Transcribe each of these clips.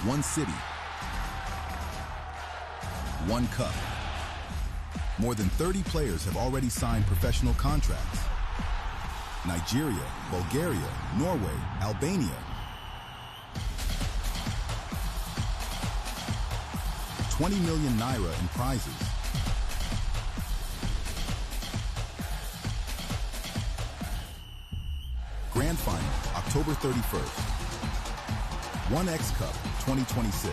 One city. One cup. More than 30 players have already signed professional contracts. Nigeria, Bulgaria, Norway, Albania. 20 million naira in prizes. Grand Final, October 31st. 1X Cup 2026.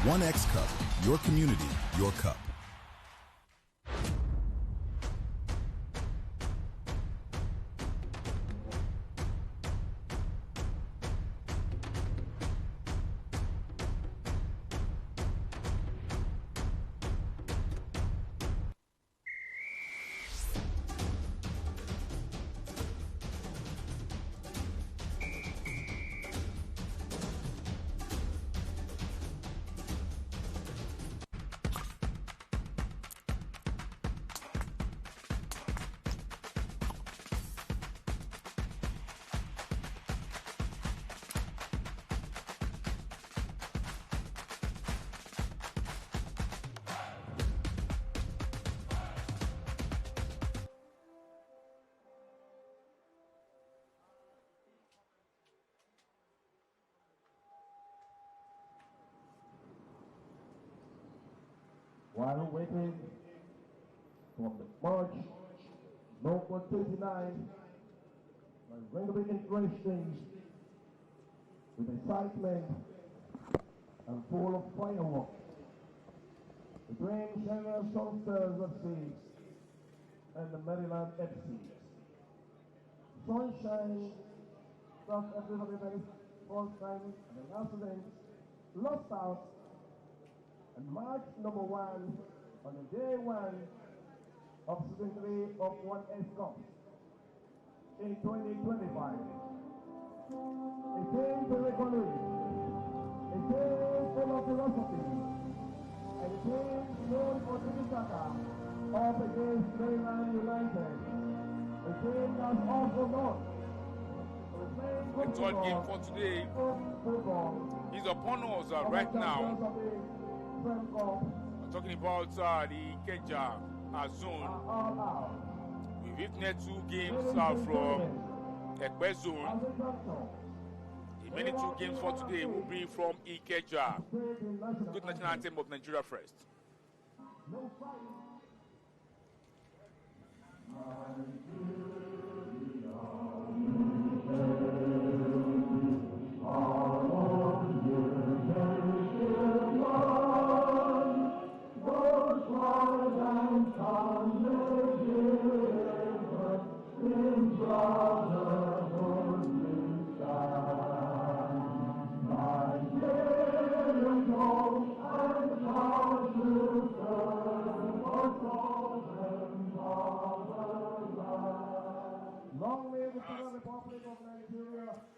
One X Cup, your community, your cup. While waiting for the march, number 29, is going to be interesting with excitement and full of fireworks. Between SUNSTARS FC and the Maryland FC. Sunshine, stuff everybody that is first time and the last event, lost out. And March number 1 on the day 1 of season 3 of 1S Cup in 2025. A game very economic, a game full of philosophy, and a game known for Tikitaka up against Maryland United. A game that's also known. The third game for today is upon us right now. We're talking about the Ikeja zone. We witnessed 2 games from Ekpe zone. The remaining 2 games for today will be from Ikeja. Good national anthem of Nigeria first.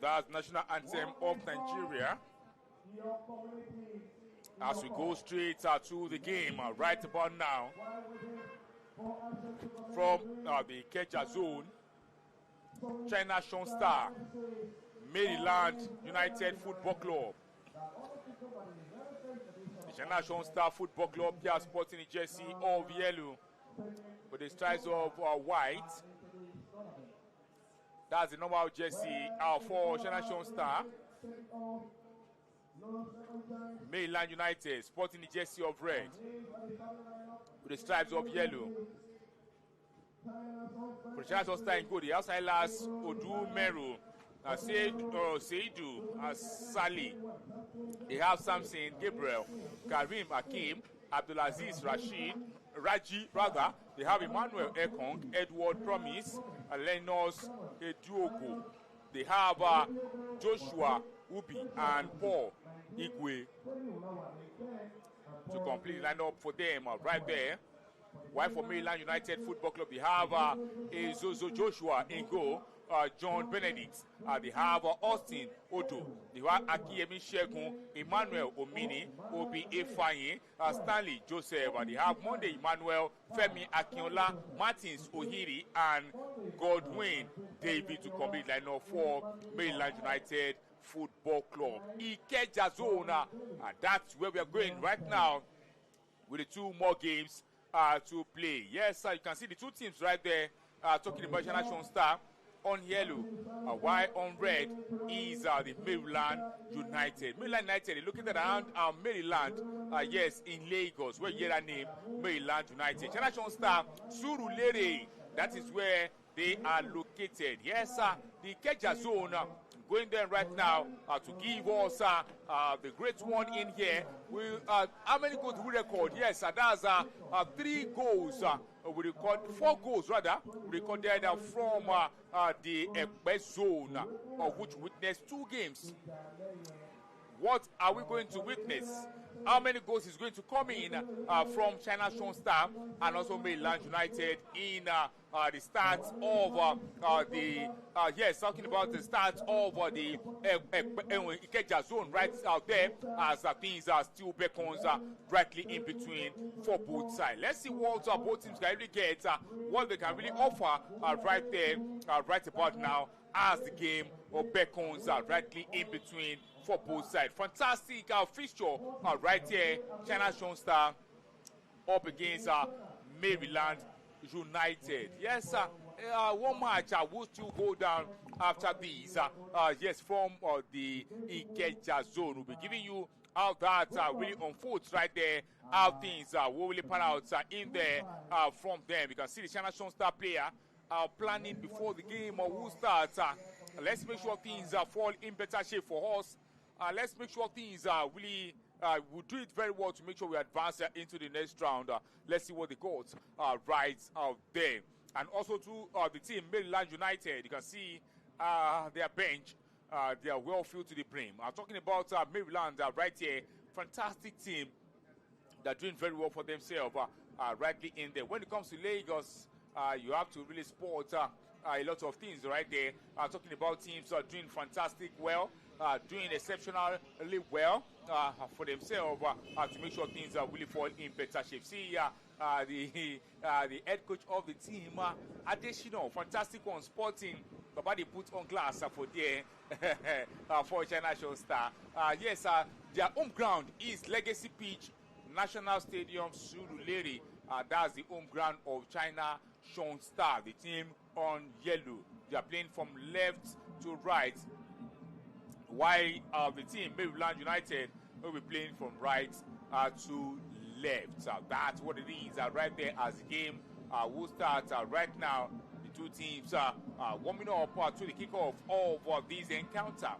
That's national anthem of Nigeria. As we go straight to the game right about now from the Ikeja zone, China SUNSTARS, Maryland United Football Club. The China SUNSTARS Football Club, they are sporting a jersey of yellow with the stripes of white. That's the normal jersey for China SUNSTARS. Maryland United sporting the jersey of red with the stripes of yellow. For China SUNSTARS in goal, the outsiders Odu Meru, Seidu, Sali. They have Samson, Gabriel, Karim Akim, Abdulaziz Raji. They have Emmanuel Ekong, Edward Promise, and Lenos Eduogo. They have Joshua Ubi and Paul Igwe to complete the lineup for them right there. While for Maryland United Football Club, they have Zozo Joshua in goal, John Benedict. They have Austin Odo. They have Akiyemi Shegun, Emmanuel Omini, Obi Efanyi, Stanley Joseph. They have Monday Emmanuel, Femi Akinola, Martins Ohiri, and Godwin David to complete lineup for Maryland United Football Club. Ikeja zone, and that's where we are going right now with the 2 more games to play. Yes, you can see the 2 teams right there talking about National Star on yellow, while on red is the Maryland United. Maryland United, looking at around Maryland, yes, in Lagos, where you hear that name, Maryland United. National Star, Surulere, that is where they are located. Yes, the Ikeja zone going there right now to give us the great one in here. How many goals do we record? Yes, that's 3 goals. We record 4 goals rather. We recorded from the Ekpe zone, of which we witnessed 2 games. What are we going to witness? How many goals is going to come in from China SUNSTARS and also Maryland United in the start of talking about the start of the Ikeja zone right out there, as things are still beckons brightly in between for both sides. Let's see what both teams can really get, what they can really offer right there, right about now, as the game beckons brightly in between for both sides. Fantastic fixture right here. China SUNSTARS up against Maryland United. Yes, one match will still go down after these. Yes, from the Ikeja zone. We'll be giving you how that really unfolds right there. How things will really pan out in there from them. You can see the China SUNSTARS player planning before the game will start. Let's make sure things fall in better shape for us. Let's make sure things really we'll do it very well to make sure we advance into the next round. Let's see what they got right out there. And also to the team, Maryland United, you can see their bench. They are well filled to the brim. I'm talking about Maryland right here. Fantastic team. They're doing very well for themselves rightly in there. When it comes to Lagos, you have to really support a lot of things right there. Talking about teams doing fantastic well. Doing exceptionally well for themselves to make sure things really fall in better shape. See the head coach of the team, Adeshino, fantastic one, sporting. Baba they put on glass for there for China SUNSTARS. Yes, their home ground is Legacy Pitch, National Stadium, Surulere. That's the home ground of China SUNSTARS. The team on yellow. They are playing from left to right, while the team Maryland United will be playing from right to left. That's what it is right there, as the game will start right now. The 2 teams are warming up to the kickoff of this encounter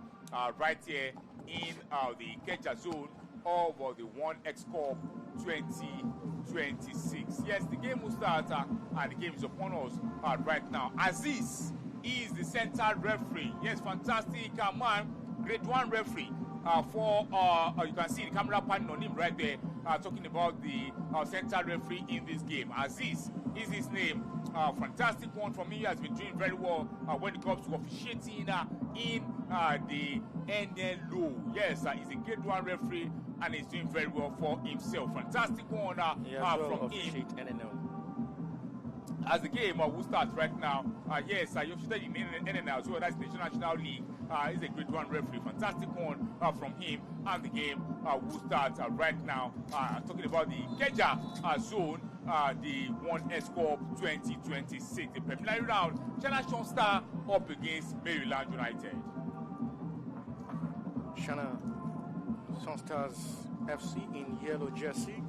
right here in the Ikeja zone of the 1X Cup 2026. Yes, the game will start and the game is upon us right now. Aziz is the center referee. Yes, fantastic man. Grade 1 referee for you can see the camera panning on him right there, talking about the center referee in this game. Aziz is his name. Fantastic one from him. He has been doing very well when it comes to officiating in the NLO. Yes, he's a grade 1 referee and he's doing very well for himself. Fantastic one from him. As the game will start right now. Yes, you've studied in NNL as well. That's the International League. He's a great 1 referee. Fantastic one from him. And the game will start right now. Talking about the Ikeja zone, the 1S Cup 2026. The preliminary round, China SUNSTARS up against Maryland United. China SUNSTARS FC in yellow jersey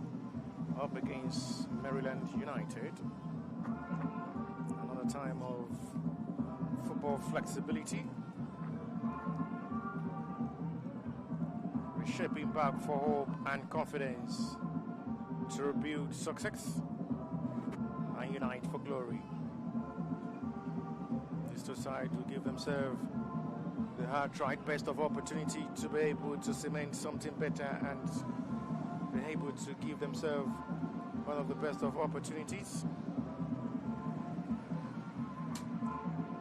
up against Maryland United. Another time of football flexibility. Reshaping back for hope and confidence to rebuild success and unite for glory. These 2 sides will give themselves the hard-tried best of opportunity to be able to cement something better and be able to give themselves one of the best of opportunities.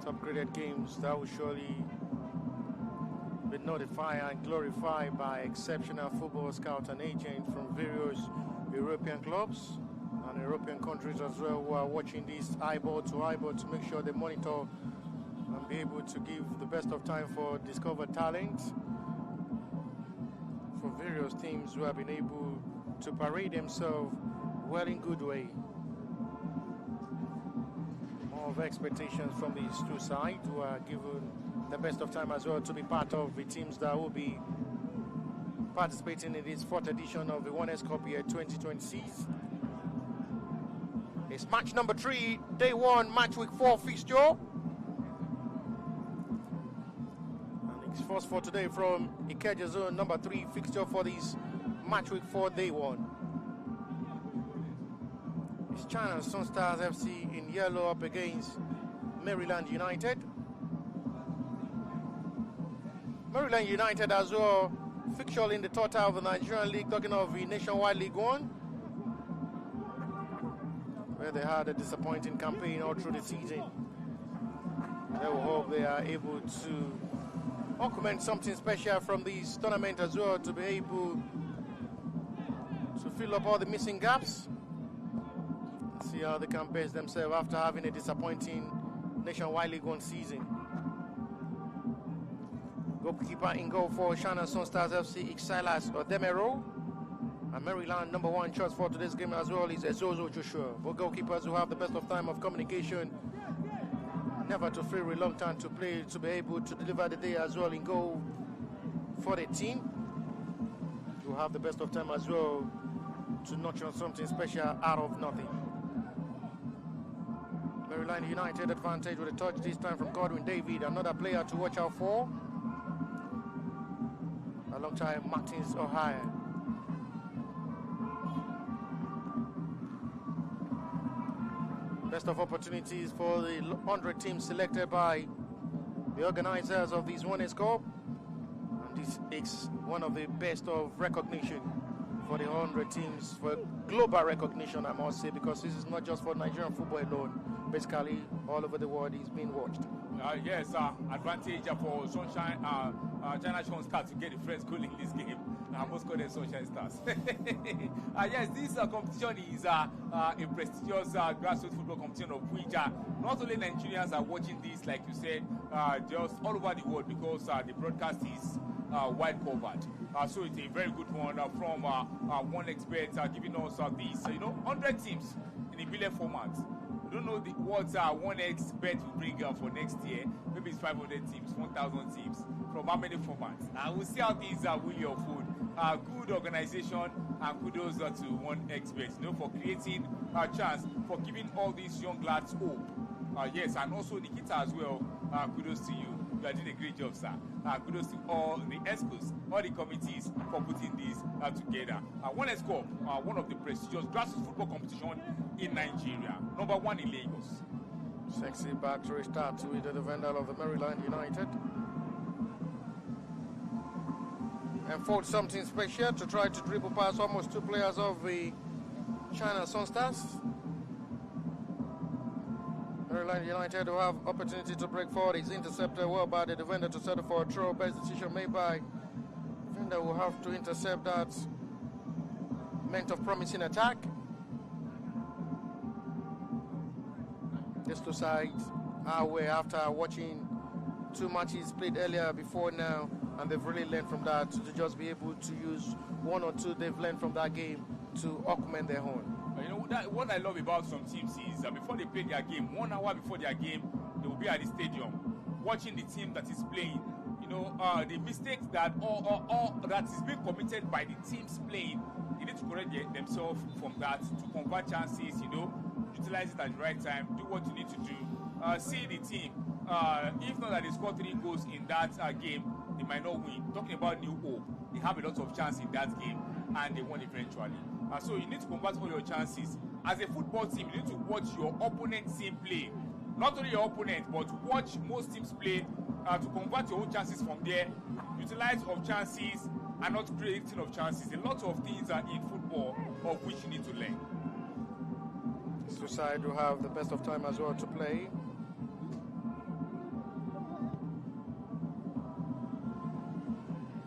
top-graded games that will surely be notified and glorified by exceptional football scouts and agents from various European clubs and European countries as well, who are watching this eyeball to eyeball to make sure they monitor and be able to give the best of time for discovered talent for various teams who have been able to parade themselves well in good way. More of expectations from these two sides, who are given the best of time as well to be part of the teams that will be participating in this 4th edition of the Winners' Cup year 2026. It's match number 3, day 1, match week 4 fixture. And it's first for today from Ikeja zone number 3 fixture for this match week 4, day 1. It's China SUNSTARS FC in yellow up against Maryland United. Maryland United as well, fixture in the third half of the Nigerian League, talking of the Nationwide League 1, where they had a disappointing campaign all through the season. They will hope they are able to augment something special from this tournament as well, to be able to fill up all the missing gaps. See how they can base themselves after having a disappointing Nationwide League 1 season. Goalkeeper in goal for China SUNSTARS FC, Silas Odemero. And Maryland number 1 choice for today's game as well is Ezozo Joshua. Both goalkeepers who have the best of time of communication, never to feel reluctant to play, to be able to deliver the day as well in goal for the team. Who have the best of time as well to nurture something special out of nothing. Maryland United advantage with a touch this time from Godwin David, another player to watch out for, alongside Martins Ohio. Best of opportunities for the 100 teams selected by the organizers of this Winners' Cup. And this is one of the best of recognition for the 100 teams, for global recognition, I must say, because this is not just for Nigerian football alone. Basically, all over the world is being watched. Yes, advantage for Sunshine, China SUNSTARS to get the first goal in this game. I must call them Sunshine Stars. Yes, this competition is a prestigious grassroots football competition of which not only Nigerians are watching this, like you said, just all over the world, because the broadcast is wide covered. So it's a very good one from one expert giving us this, 100 teams in a billion format. I don't know what one expert will bring for next year. Maybe it's 500 teams, 1,000 teams, from how many formats. We'll see how these will unfold. Good organization, and kudos to one expert, for creating a chance, for giving all these young lads hope. Yes, and also Nikita as well. Kudos to you. You are doing a great job, sir. Kudos to all the ESCOs, all the committees for putting this together. Winners' Cup, one of the prestigious grassroots football competition in Nigeria, number 1 in Lagos. Sexy back to restart with the defender of the Maryland United. And for something special to try to dribble past almost 2 players of the China SUNSTARS. Maryland United will have opportunity to break forward. He's intercepted well by the defender to settle for a throw. Best decision made by the defender. Will have to intercept that meant of promising attack. These two sides are away after watching 2 matches played earlier before now, and they've really learned from that to just be able to use 1 or 2 they've learned from that game to augment their own. What I love about some teams is before they play their game, 1 hour before their game, they will be at the stadium watching the team that is playing. The mistakes that or that is being committed by the teams playing, they need to correct themselves from that, to convert chances. Utilize it at the right time. Do what you need to do. See the team. If not that they score 3 goals in that game, they might not win. Talking about New Hope, they have a lot of chance in that game, and they won eventually. So you need to convert all your chances. As a football team, you need to watch your opponent team play. Not only your opponent, but watch most teams play to convert your own chances from there. Utilize of chances and not creating of chances. A lot of things are in football of which you need to learn. Suicide will have the best of time as well to play.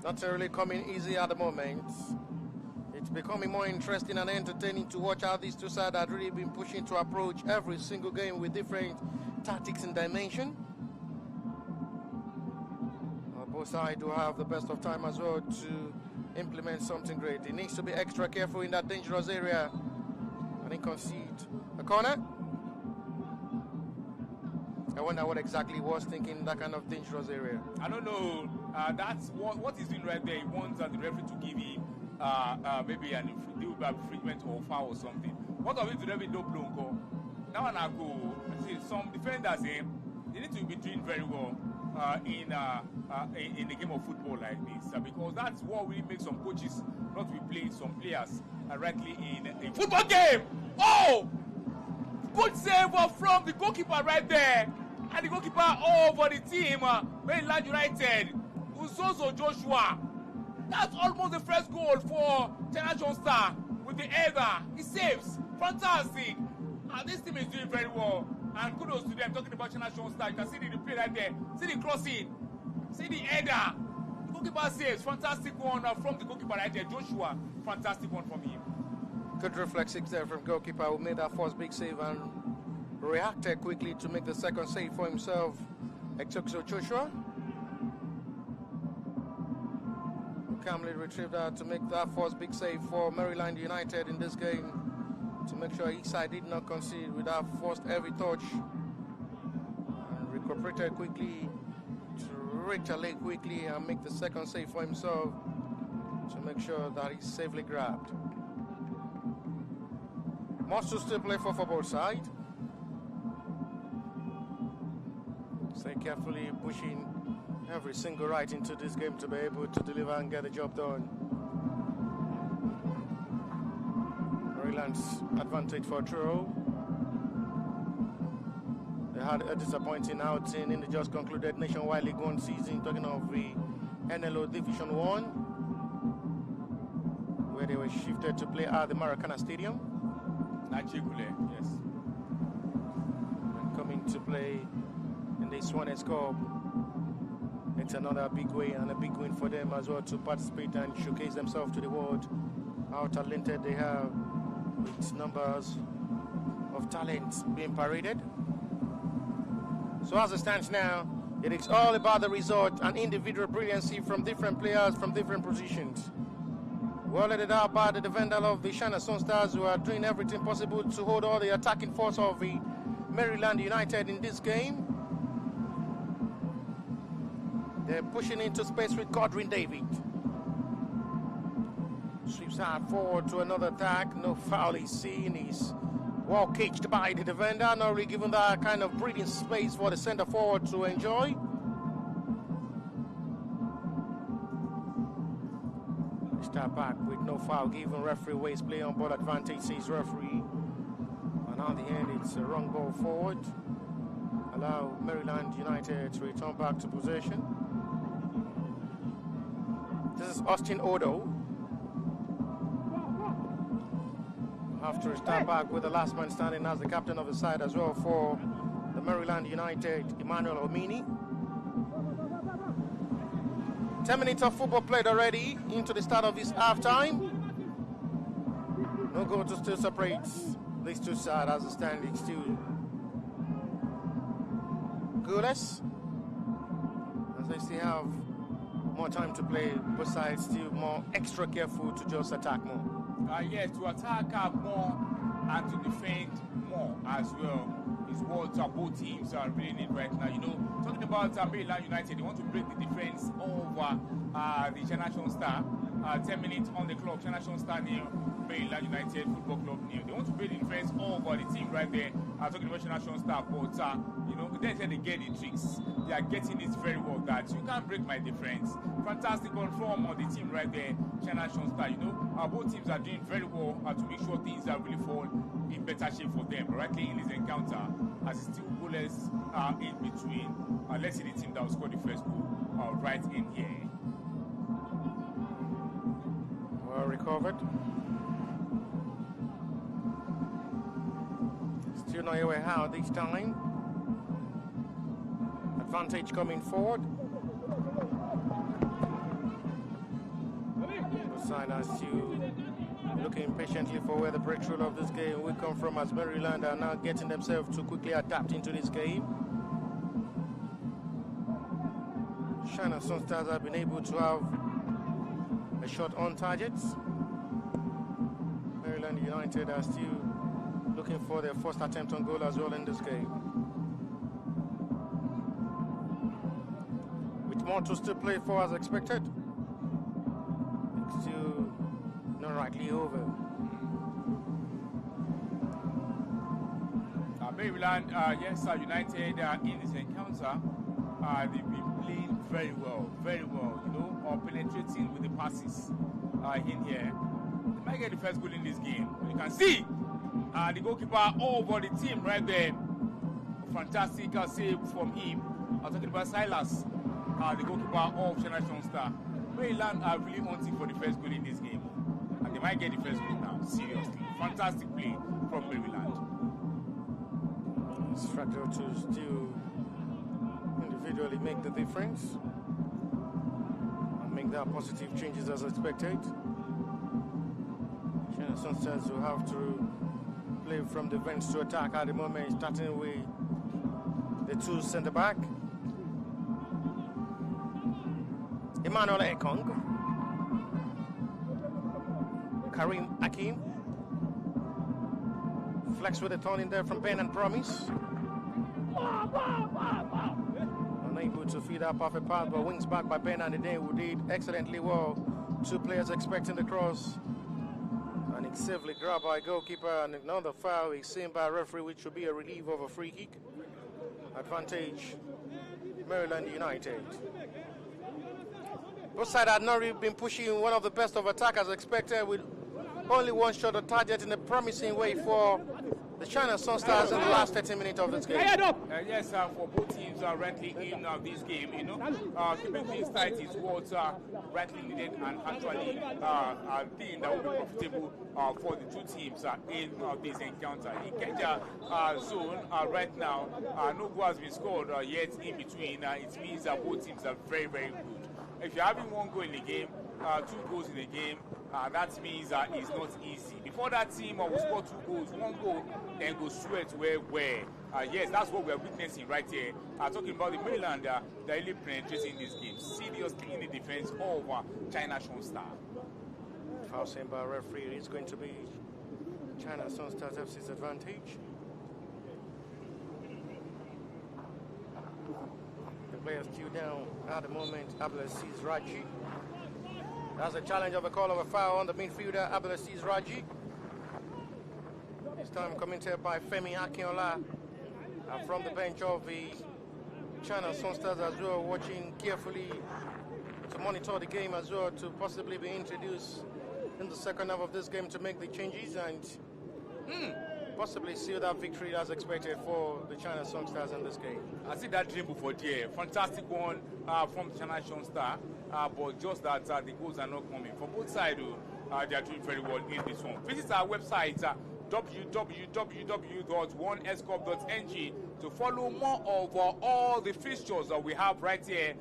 Not really coming easy at the moment. It's becoming more interesting and entertaining to watch how these two sides have really been pushing to approach every single game with different tactics and dimension. Both sides do have the best of time as well to implement something great. He needs to be extra careful in that dangerous area and he concede a corner. I wonder what exactly he was thinking in that kind of dangerous area. I don't know. That's what he's doing right there. He wants the referee to give him maybe an infringement or foul or something. What of it the referee don't blow? Now and I go. See, some defenders they need to be doing very well in the game of football like this because that's what really makes some coaches not be playing some players rightly in a football game. Oh, good save from the goalkeeper right there. And the goalkeeper over the team, Maryland United, Uzozo Joshua. That's almost the first goal for SUNSTARS with the header. He saves. Fantastic. And this team is doing very well. And kudos to them. Talking about SUNSTARS, you can see the play right there. See the crossing. See the header. The goalkeeper saves. Fantastic one from the goalkeeper right there. Joshua. Fantastic one from him. Good reflexes there from goalkeeper who made that first big save and reacted quickly to make the second save for himself. Ikeja Joshua. Who calmly retrieved that to make that first big save for Maryland United in this game. To make sure each side did not concede with that first heavy touch. And recuperated quickly to retaliate quickly and make the second save for himself. To make sure that he's safely grabbed. Much to still play for both sides. Stay carefully pushing every single right into this game to be able to deliver and get the job done. Maryland's advantage for Truro. They had a disappointing outing in the just concluded Nationwide League 1 season, talking of the NLO Division 1, where they were shifted to play at the Maracana Stadium. Yes. And coming to play in the Swanets Cup, it's another big way and a big win for them as well to participate and showcase themselves to the world. How talented they have, with numbers of talent being paraded. So as it stands now, it is all about the result and individual brilliancy from different players from different positions. Well headed out by the defender of the SUNSTARS, who are doing everything possible to hold all the attacking force of the Maryland United in this game. They're pushing into space with Godwin David. Sweeps hard forward to another attack. No foul is seen. He's well caged by the defender. Not really given that kind of breathing space for the center forward to enjoy. Start back with no foul given. Referee waits play on ball advantage, says referee. And on the end, it's a wrong ball forward. Allow Maryland United to return back to possession. This is Austin Odo. After a start back with the last man standing as the captain of the side as well for the Maryland United, Emmanuel Omini. 10 minutes of football played already into the start of this halftime. No goal to still separate these two sides as the standing still goalless. As they still have more time to play, both sides still more extra careful to just attack more. Yes, to attack more and to defend more as well is what both teams are really need right now. You know, talking about Maryland United, they want to break the defense over the SUNSTARS. 10 minutes on the clock, SUNSTARS nil, Maryland United Football Club nil. They want to break the defense over the team right there. Talking about SUNSTARS, but you know, they said they get the tricks. They are getting it very well. That you can't break my defense. Fantastic one from the team right there, SUNSTARS. You know, both teams are doing very well to make sure things are really fall in better shape for them. Rightly in this encounter, as it's still goalless in between. Let's see the team that will score the first goal right in here. Well recovered. Still not aware how this time. Advantage coming forward. Side are still looking patiently for where the breakthrough of this game will come from, as Maryland are now getting themselves to quickly adapt into this game. China SUNSTARS have been able to have a shot on target. Maryland United are still looking for their first attempt on goal as well in this game. With more to still play for as expected. It's still not rightly over. Maryland, yes, United in this encounter, they've been playing very well, you know, penetrating with the passes in here. They might get the first goal in this game. You can see the goalkeeper over the team right there. Fantastic save from him. I'm talking about Silas, the goalkeeper of China SUNSTARS. Maryland are really hunting for the first goal in this game. And they might get the first goal now, seriously. Fantastic play from Maryland. Struggle to still individually make the difference and make their positive changes as expected. China SUNSTARS will have to play from defense to attack at the moment, starting with the two centre back. Emmanuel Ekong, Karim Akim, flex with a turn in there from Ben and Promise. Unable to feed up off a pass, but wings back by Ben and Day, who did excellently well. Two players expecting the cross. And it's safely grabbed by goalkeeper, and another foul is seen by a referee, which should be a relief of a free kick. Advantage, Maryland United. Both sides had not really been pushing one of the best of attack as expected, with only one shot on target in a promising way for the China SUNSTARS in the last 30 minutes of this game. Yes, for both teams are rightly in this game, you know. Keeping things tight is what rightly needed, and actually a thing that will be profitable for the two teams in this encounter. Ikeja zone right now, no goal has been scored yet in between. It means that both teams are very, very good. If you're having one goal in the game, two goals in the game, that means it's not easy. Before that team will score two goals, one goal, then go sweat where. Yes, that's what we're witnessing right here. Talking about the Maryland, they're really penetrating this game seriously in the defense of China SUNSTARS. Foul seen by referee, it's going to be China SUNSTARS FC's advantage. The players still down at the moment. Abdulaziz Raji. That's a challenge of a call of a foul on the midfielder, Abdulaziz Raji. This time commented by Femi Akinola from the bench of the China SUNSTARS as well, watching carefully to monitor the game as well, to possibly be introduced in the second half of this game to make the changes and possibly seal that victory as expected for the China SUNSTARs in this game. I see that dribble for there. Fantastic one from China SUNSTARs, but just that the goals are not coming. For both sides, they are doing very well in this one. Visit our website, www.onescorp.ng, to follow more of all the fixtures that we have right here,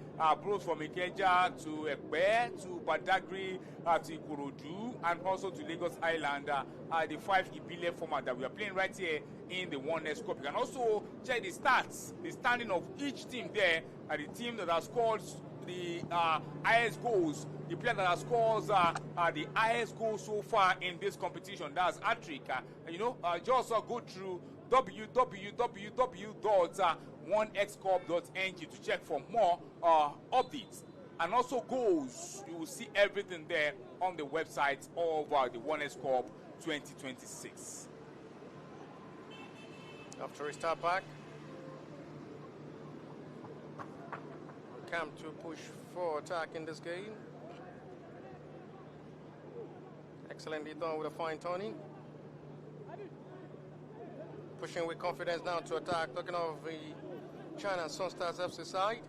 both from Ikeja to Ekpe to Badagry to Ikorodu and also to Lagos Island, the 5 Ibile format that we are playing right here in the OneScorp. You can also check the stats, the standing of each team there, and the team that has scored the highest goals, the player that has scored the highest goals so far in this competition. That's hat-trick. Just go through www.onescorp.ng to check for more updates and also goals. You will see everything there on the website of the OneScorp 2026. After a start back, Camp to push for attack in this game. Excellently done with a fine turning. Pushing with confidence now to attack. Talking of the China SUNSTARS FC side.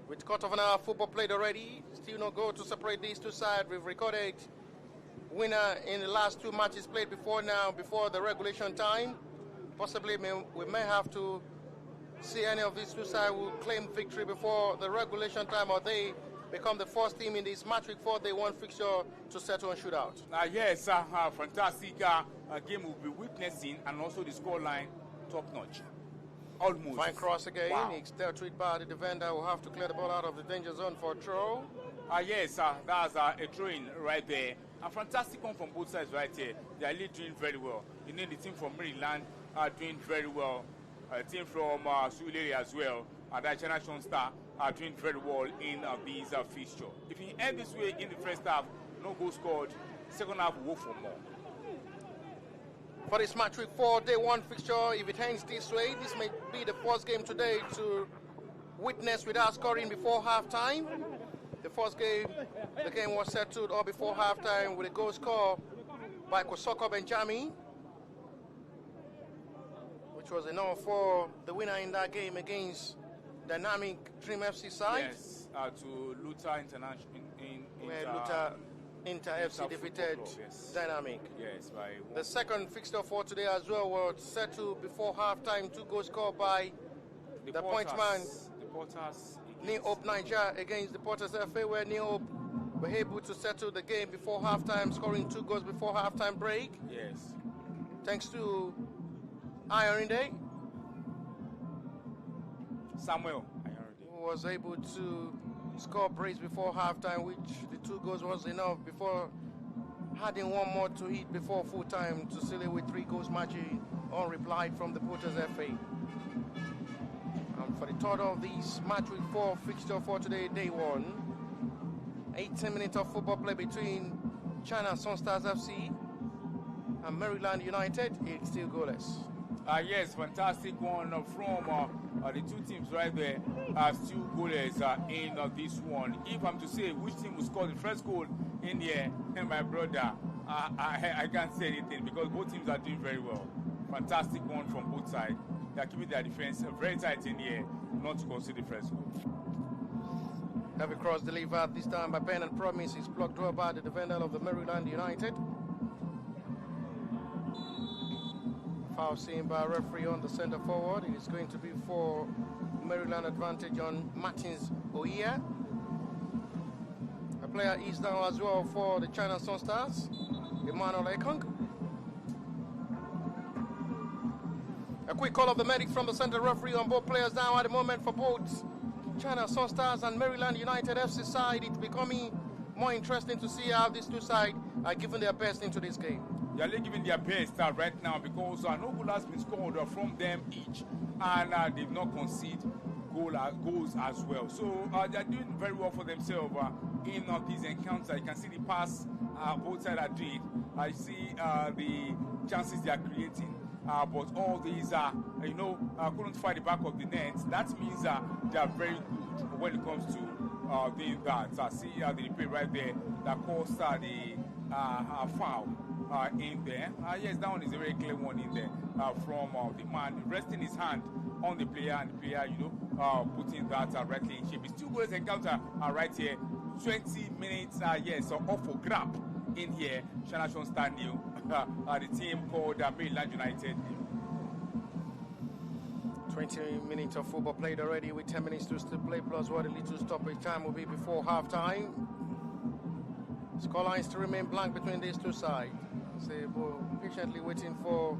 With quarter of an hour football played already, still no goal to separate these two sides. We've recorded winner in the last two matches played before the regulation time. Possibly we may have to see any of these two sides will claim victory before the regulation time, or they become the first team in this match week 4 day 1 fixture to settle on shootout. Yes, fantastic game we'll be witnessing, and also the scoreline top notch. Almost. Fine cross again. Wow. It's dealt with by the defender. Will have to clear the ball out of the danger zone for a throw. Yes, that's a throw-in right there. A fantastic one from both sides right here. They are really doing very well. You know, the team from Maryland are doing very well. Team from Surulere as well. The China SUNSTARS are doing very well in these fixture. If you end this way in the first half, no goal scored. Second half, we'll go for more. For this match week 4 day 1 fixture, if it ends this way, this may be the first game today to witness without scoring before halftime. The first game, the game was settled all before halftime with a goal score by Kosoko Benjamin, which was enough for the winner in that game against Dynamic Dream FC side. Yes, to Luther International. Where Luther Inter FC defeated Club, yes. Dynamic. Yes, by one. The second fixture for today as well was settled before halftime. 2 goals scored by the point man, The Porters. New Hope Niger against the Porters FA, where New Hope were able to settle the game before halftime, scoring 2 goals before halftime break. Yes. Thanks to Iron Day, Samuel. who was able to score brace before halftime, which the 2 goals was enough before adding 1 more to hit before full time to seal it with 3 goals margin unreplied from the Porters FA. And for the third of this match week 4 fixture for today, day 1, 18 minutes of football play between China SUNSTARS FC and Maryland United. It's still goalless. Yes, fantastic one from the 2 teams right there. Still goalless in this one. If I'm to say which team will score the first goal in here, and my brother, I can't say anything because both teams are doing very well. Fantastic one from both sides. They are keeping their defense very tight in here, not to concede the first goal. Heavy cross delivered this time by Ben and Promise is blocked well by the defender of the Maryland United. Foul seen by a referee on the center forward. It is going to be for Maryland advantage on Martins Oia. A player is down as well for the China SUNSTARS, Emmanuel Ekong. A quick call of the medics from the center referee on both players down at the moment for both China SUNSTARS and Maryland United FC side. It's becoming more interesting to see how these 2 sides are giving their best into this game. They are giving their best right now because no goal has been scored from them each, and they've not conceded goals as well. So they are doing very well for themselves in these encounters. You can see the pass both sides are doing. I see the chances they are creating. But all these couldn't find the back of the net. That means they are very good when it comes to doing that. I see the replay right there that caused the foul in there. Yes, that one is a very clear one in there from the man resting his hand on the player, and the player, putting that rightly in shape. It's 2 goals encounter right here. 20 minutes, yes, off for grab in here. China SUNSTARS new. The team called Maryland United. 20 minutes of football played already with 10 minutes to still play, plus what a little stoppage time will be before halftime. Scorelines to remain blank between these 2 sides. So we're patiently waiting for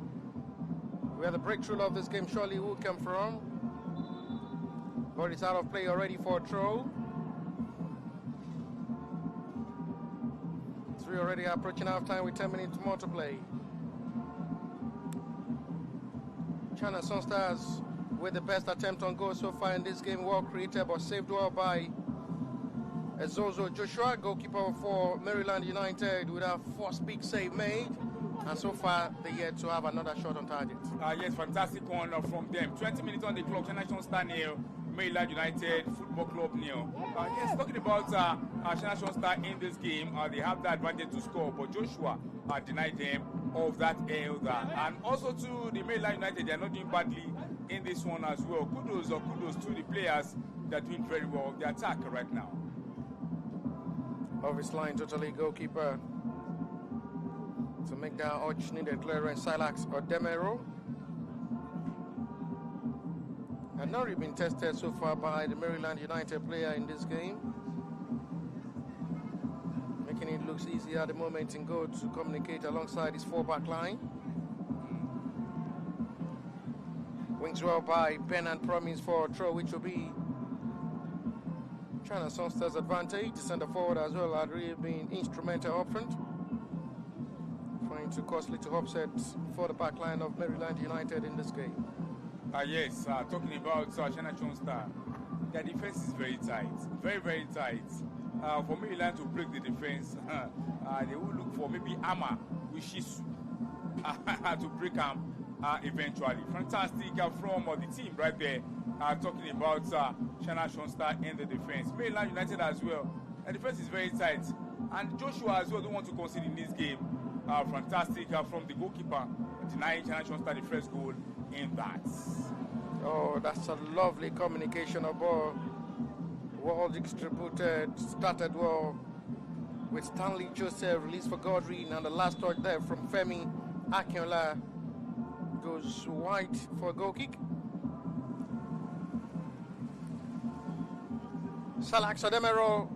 where the breakthrough of this game surely will come from. But it's out of play already for a throw. 3 already approaching halftime with 10 minutes more to play. China SUNSTARS with the best attempt on goal so far in this game, well created but saved well by Ezozo Joshua, goalkeeper for Maryland United, with a first big save made. And so far, they're yet to have another shot on target. Yes, fantastic one from them. 20 minutes on the clock. China SUNSTARS nil, Maryland United Football Club nil. Yes, talking about China SUNSTARS in this game, they have the advantage to score, but Joshua denied them of that elder. And also to the Maryland United, they are not doing badly in this one as well. Kudos to the players. They are doing very well. The attack right now. Off his line, totally goalkeeper to make that urge needed clearance. Silax or Demero. And not really been tested so far by the Maryland United player in this game. making it look easy at the moment in goal to communicate alongside his 4-back line. Wings well by Ben and Promise for a throw, which will be China SUNSTARS' advantage. The centre forward as well had really been instrumental up front, trying to costly to upset for the back line of Maryland United in this game. Yes, talking about China SUNSTARS, their defense is very tight, very, very tight. For Maryland to break the defense, they will look for maybe Ama Wishisu to break them eventually. Fantastic from the team right there. Talking about China SUNSTARS in the defense. Maryland United as well. The defense is very tight. And Joshua as well don't want to concede in this game. Fantastic from the goalkeeper, denying China SUNSTARS the first goal in that. Oh, that's a lovely communication of ball. Well distributed, started well with Stanley Joseph, released for Godwin, and the last touch there from Femi Akinola goes wide for a goal kick. Salax Ademero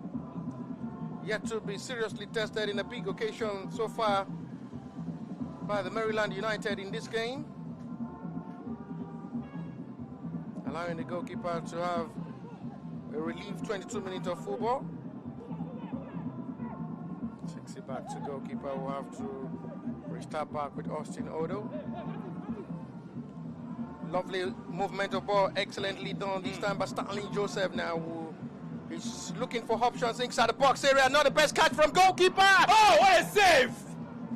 yet to be seriously tested in a big occasion so far by the Maryland United in this game, allowing the goalkeeper to have a relief 22 minutes of football. Takes it back to goalkeeper. Will have to restart back with Austin Odo. Lovely movement of ball, excellently done this time by Stanley Joseph now, who is looking for options inside the box area. Not the best catch from goalkeeper. Oh, what a save!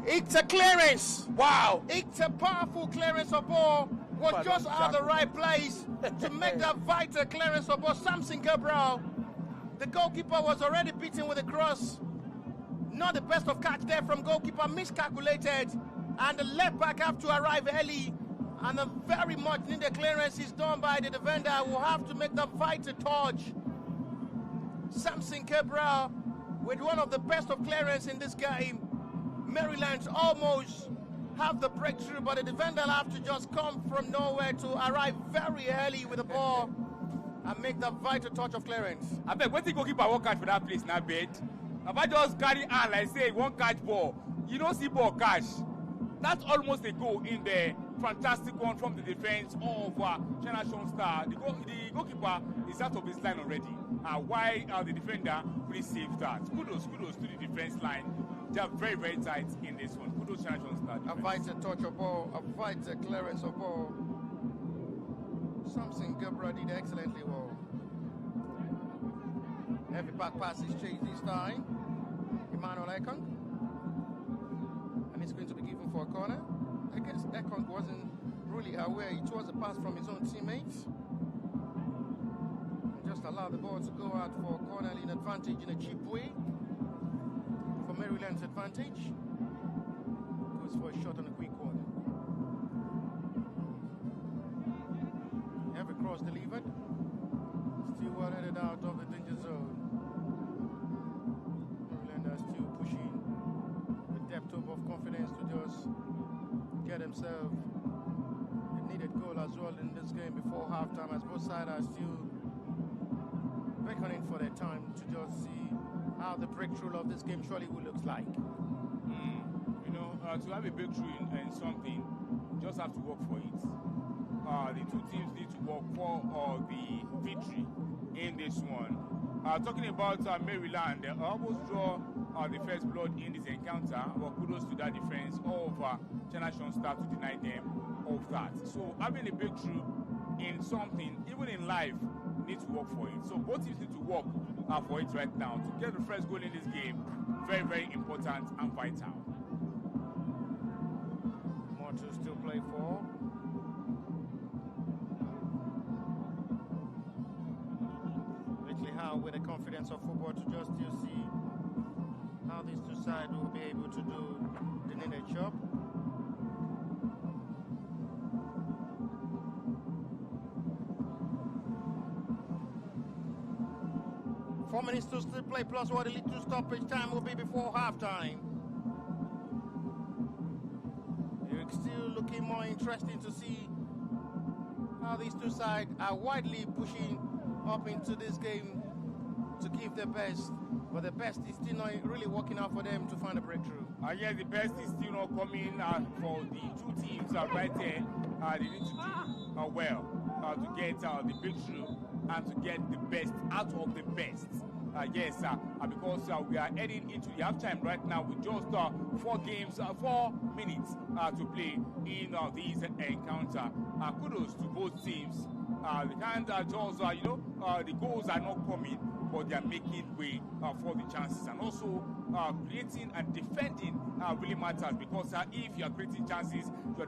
It's a clearance. Wow! It's a powerful clearance of ball. Was just at the right place to make that vital clearance of ball. Samson Gabriel, the goalkeeper, was already beaten with a cross. Not the best of catch there from goalkeeper, miscalculated, and the left back have to arrive early, and a very much needed clearance is done by the defender, who will have to make the vital touch. Samson Gabriel with one of the best of clearance in this game. Maryland almost have the breakthrough, but the defender will have to just come from nowhere to arrive very early with the ball and make the vital touch of clearance. I bet when the goalkeeper won't catch for that place now, bet. If I just carry on like say one catch ball, you don't see ball catch. That's almost a goal in there. Fantastic one from the defense of China SUNSTARS. The goalkeeper is out of his line already. Why the defender really saved that? Kudos to the defense line. They are very, very tight in this one. Kudos China SUNSTARS. A vital touch of ball, a vital clearance of ball. Samson Gabriel did excellently well. Every back pass is chased this time. Emmanuel Ekong. And it's going to be given for a corner. I guess Ekong wasn't really aware it was a pass from his own teammates. Just allow the ball to go out for a corner in advantage in a cheap way. For Maryland's advantage. Goes for a shot on a quick corner. Every cross delivered. Still well headed out of the danger zone. Maryland are still pushing with depth of confidence to just get themselves a needed goal as well in this game before halftime, as both sides are still beckoning for their time to just see how the breakthrough of this game surely will look like. You know, to have a breakthrough in something, you just have to work for it. The two teams need to work for the victory in this one. Talking about Maryland, they almost draw the first blood in this encounter, but kudos to that defense of China SUNSTARS to deny them of that. So having a breakthrough in something, even in life, need to work for it. So both teams need to work for it right now. To get the first goal in this game, very, very important and vital. More to still play for. Lately, how with the confidence of football to just still see how these two sides will be able to do the needed job. Four minutes to still play, plus what the little stoppage time will be before halftime. It's still looking more interesting to see how these two sides are widely pushing up into this game to to give their best, but the best is still not really working out for them to find a breakthrough. Yes, the best is still not coming for the two teams right there. They need to do well to get the breakthrough and to get the best out of the best. Yes, because we are heading into the halftime right now with just 4 minutes to play in this encounter. Kudos to both teams. They can't just, the goals are not coming, but they are making way for the chances. And also, creating and defending really matters, because if you are creating chances, you are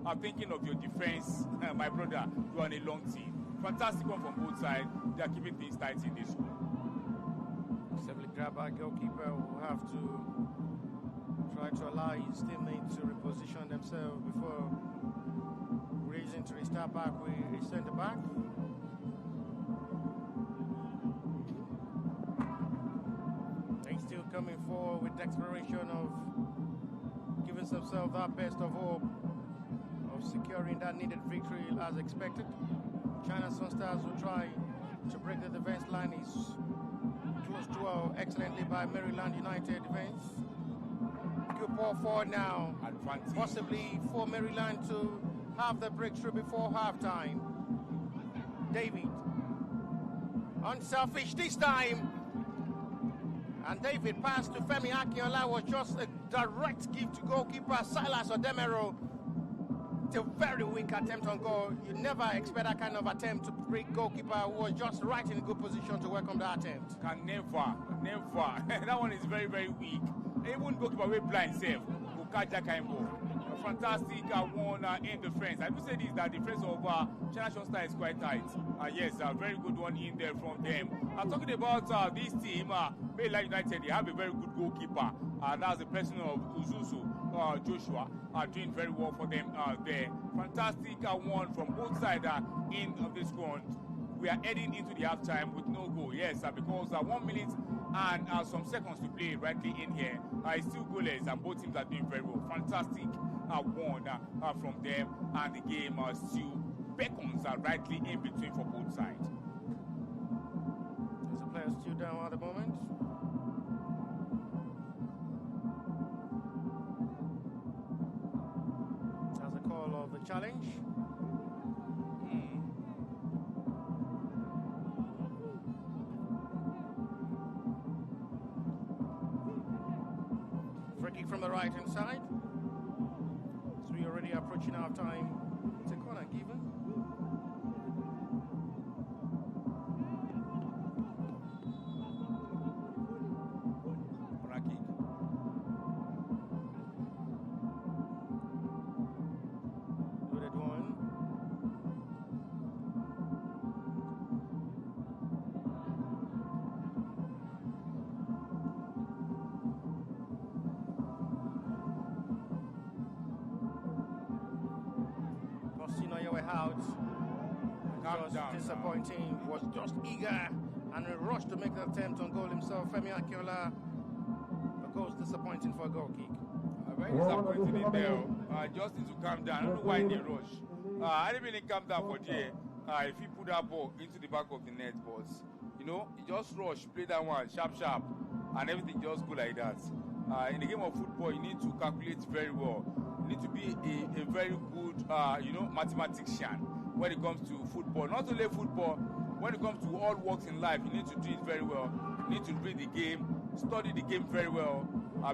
not thinking of your defense. My brother, you are on a long team. Fantastic one from both sides. They are keeping things tight in this one. Severely grabbed by goalkeeper will have to try to allow his teammates to reposition themselves before raising to restart back with his centre back. He's still coming forward with the exploration of giving himself that best of hope of securing that needed victory as expected. China SUNSTARS will try to break the defense line. Is close to excellently by Maryland United defense. Good ball forward now. Advantage. Possibly for Maryland to have the breakthrough before halftime. David. Unselfish this time. And David passed to Femi Akinola was just a direct give to goalkeeper Silas Odemero. It's a very weak attempt on goal. You never expect that kind of attempt to break goalkeeper who was just right in a good position to welcome that attempt. Can never. That one is very, very weak. Even goalkeeper will blind safe. Ikeja kind of a fantastic one in defense. I would say this, that the defense of China SUNSTARS is quite tight. Yes, a very good one in there from them. I'm talking about this team, Maryland United. They have a very good goalkeeper. That's the person of Uzuzu Joshua, doing very well for them there. Fantastic one from both sides in this one. We are heading into the halftime with no goal. Yes, because 1 minute and some seconds to play rightly in here. It's still goalless, and both teams are doing very well. Fantastic one from them, and the game still beckons rightly in between for both sides. There's a player still down at the moment. That's a call of the challenge. Kick from the right hand side. So we're already approaching our time. It's a corner given. Corner kick. Loaded one. Out. Just disappointing. Was just eager and a rush to make the attempt on goal himself. Femi Akinola, but goes disappointing for a goal kick. Very disappointing in there. Just need to calm down. I don't know why they rush. I didn't really calm down for there. If he put that ball into the back of the net, but he just rush, play that one sharp, and everything just go like that. In the game of football, you need to calculate very well. You need to be a very good, mathematician when it comes to football. Not only football, when it comes to all walks in life, you need to do it very well. You need to read the game, study the game very well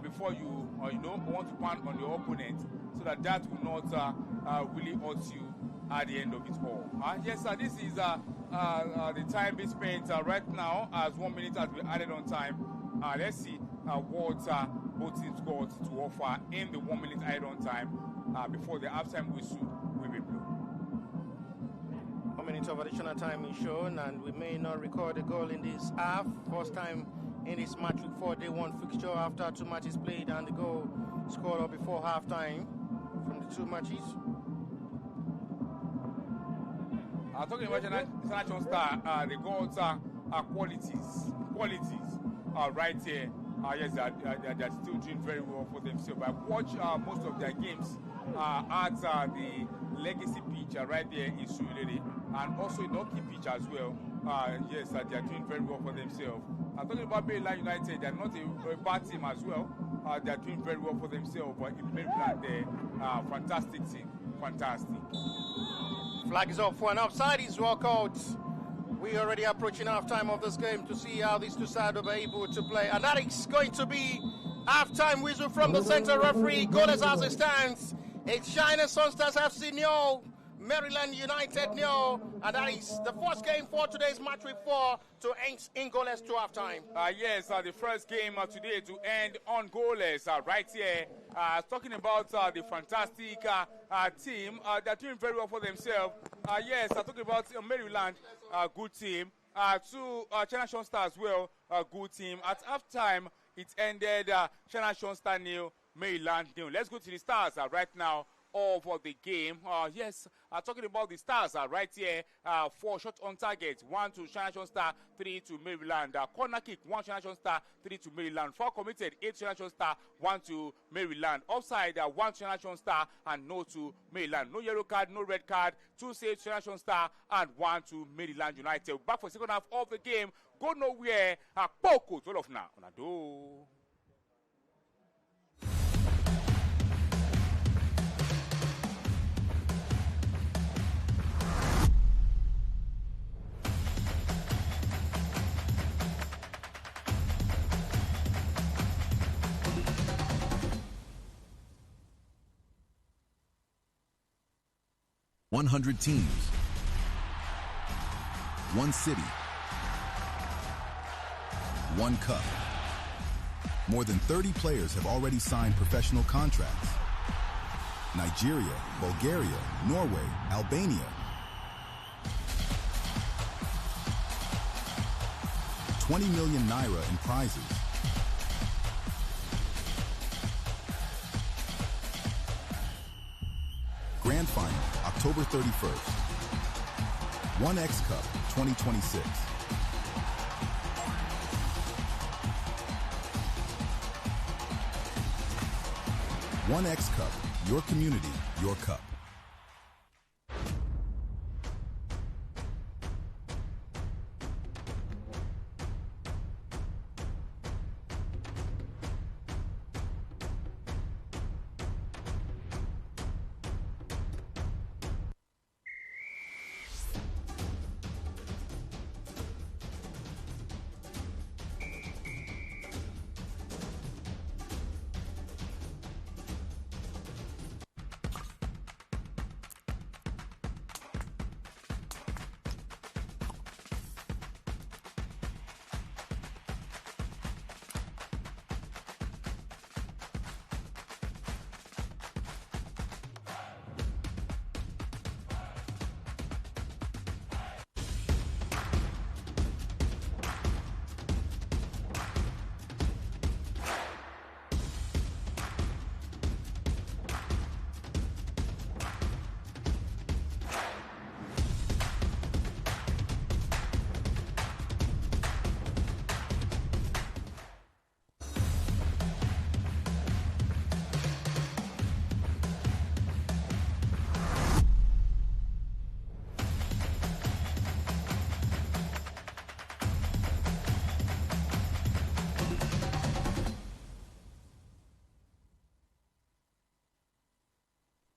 before you, want to pound on your opponent, so that will not really hurt you at the end of it all. Yes, sir, this is the time being spent right now, as 1 minute has been added on time. Let's see what both teams got to offer in the 1 minute added on time before the halftime whistle will be blown. 1 minute of additional time is shown, and we may not record a goal in this half. First time in this match week 4 day 1 fixture after 2 matches played, and the goal scored up before halftime from the 2 matches. Talking about China SUNSTARS, the goals are qualities right here. Yes, they're still doing very well for themselves. I watch most of their games at the legacy pitch right there in Surulere, and also in the hockey pitch as well. Yes, they are doing very well for themselves. Talking about Maryland United, they are not a bad team as well. They are doing very well for themselves. But in Maryland, fantastic team. Fantastic. Flag is up for an offside. Is walk out. We already approaching half-time of this game to see how these two sides will be able to play. And that is going to be half-time whistle from the center referee. Goalless as it stands. It's China SUNSTARS FC nil, Maryland United nil. And that is the first game for today's match week 4 to end in goalless to half-time. Yes, the first game today to end on goalless right here. Talking about the fantastic team. They're doing very well for themselves. Yes, talking about Maryland, good team. Two China SUNSTARS as well, good team. At halftime, it ended China SUNSTARS nil, Maryland nil. Let's go to the stars right now of the game. Yes, talking about the stars right here. 4 shots on target, 1 to China SUNSTARS, 3 to Maryland. Corner kick, 1 China SUNSTARS, 3 to Maryland. 4 committed, 8 China SUNSTARS, 1 to Maryland. Offside, 1 China SUNSTARS and no to Maryland. No yellow card, no red card. 2 saves China SUNSTARS and 1 to Maryland United. Back for the second half of the game. Go nowhere. Poko, all of now. Onado. $100 teams, 1 city, 1 cup. More than 30 players have already signed professional contracts. Nigeria, Bulgaria, Norway, Albania. 20 million naira in prizes. Grand Final, October 31st. 1X Cup 2026. One X Cup, your community, your cup.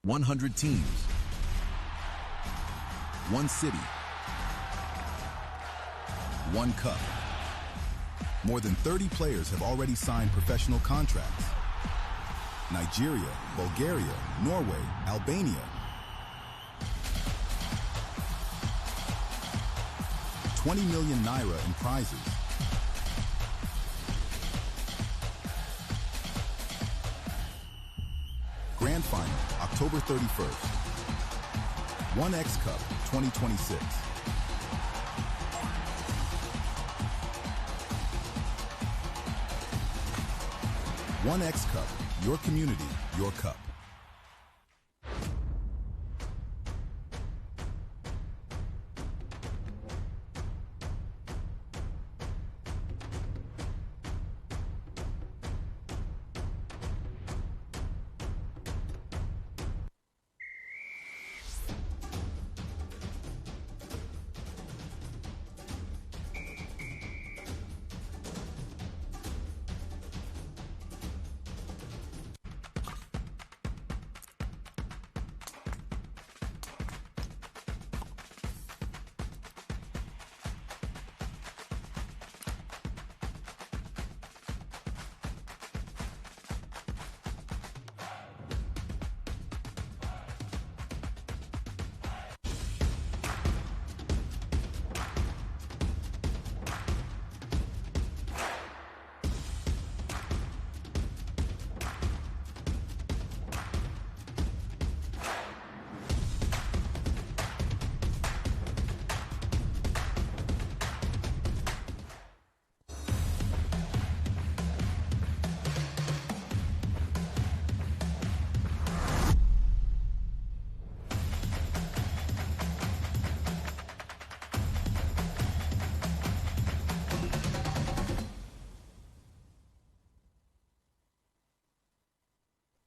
$100 teams, 1 city, 1 cup. More than 30 players have already signed professional contracts. Nigeria, Bulgaria, Norway, Albania. 20 million naira in prizes. Grand Final, October 31st. 1X Cup 2026. One X Cup, your community, your cup.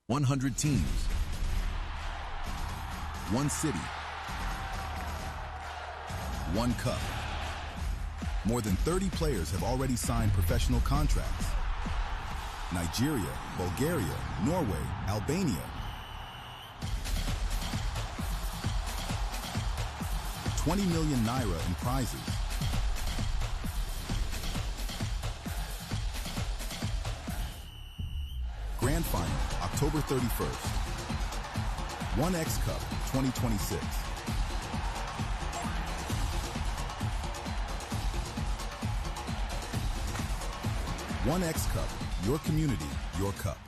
100 teams. 1 city. 1 cup. More than 30 players have already signed professional contracts. Nigeria, Bulgaria, Norway, Albania. 20 million naira in prizes. Grand Final, October 31st. 1X Cup 2026. One X Cup, your community, your cup.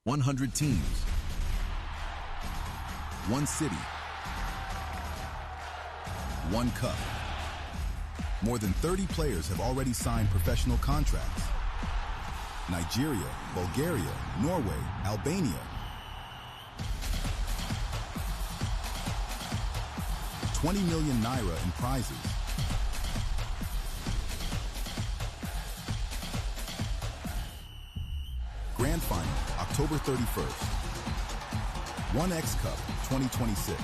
$100 teams. 1 city. 1 cup. More than 30 players have already signed professional contracts. Nigeria, Bulgaria, Norway, Albania. 20 million naira in prizes. Grand Final, October 31st. 1X Cup 2026.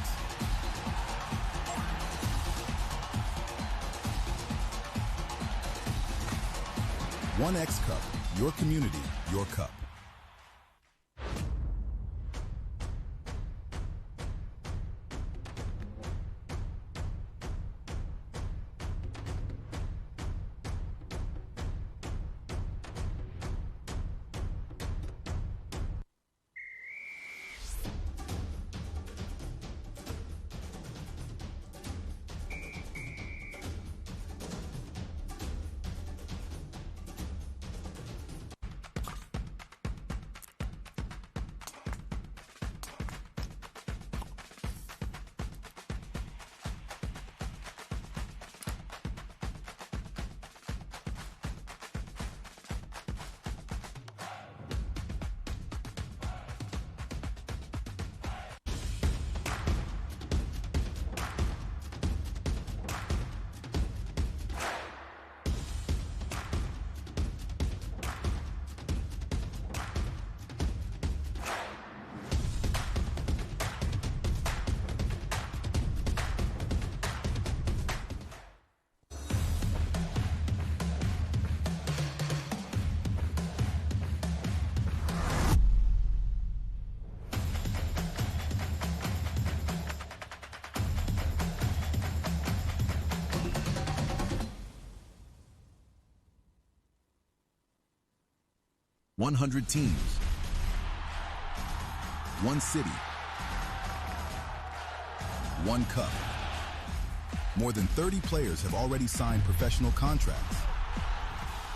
One X Cup, your community, your cup. $100 teams. 1 city. 1 cup. More than 30 players have already signed professional contracts.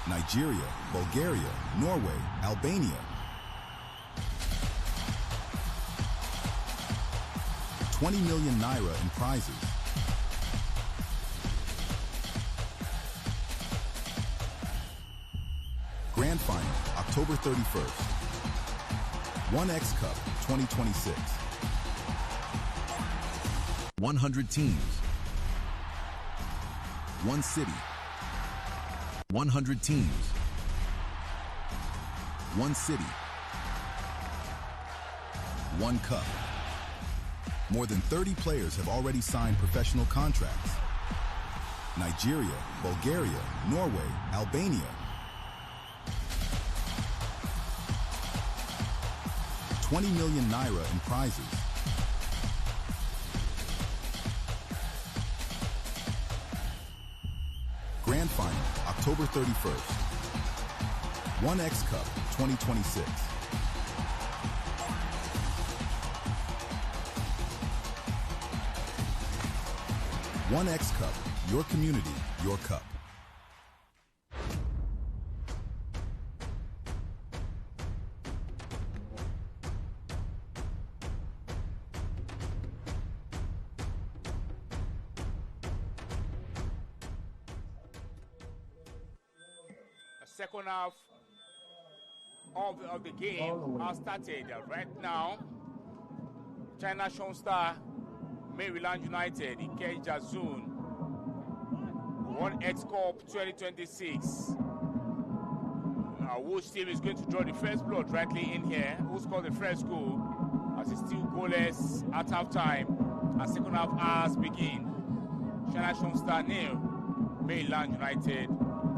Nigeria, Bulgaria, Norway, Albania. 20 million naira in prizes. Grand Final, October 31st. 1X Cup 2026. 100 teams. 1 city. 100 teams. 1 city. 1 cup. More than 30 players have already signed professional contracts. Nigeria, Bulgaria, Norway, Albania. $20 million naira in prizes. Grand Final, October 31st. 1X Cup 2026. One X Cup, your community, your cup. Second half of the game has started right now. China SUNSTARS, Maryland United, Ikeja Zone, 1X Cup 2026. Which team is going to draw the first blood rightly in here? Who scored the first goal? As it's still goalless at halftime. And second half hours begin. China SUNSTARS nil, Maryland United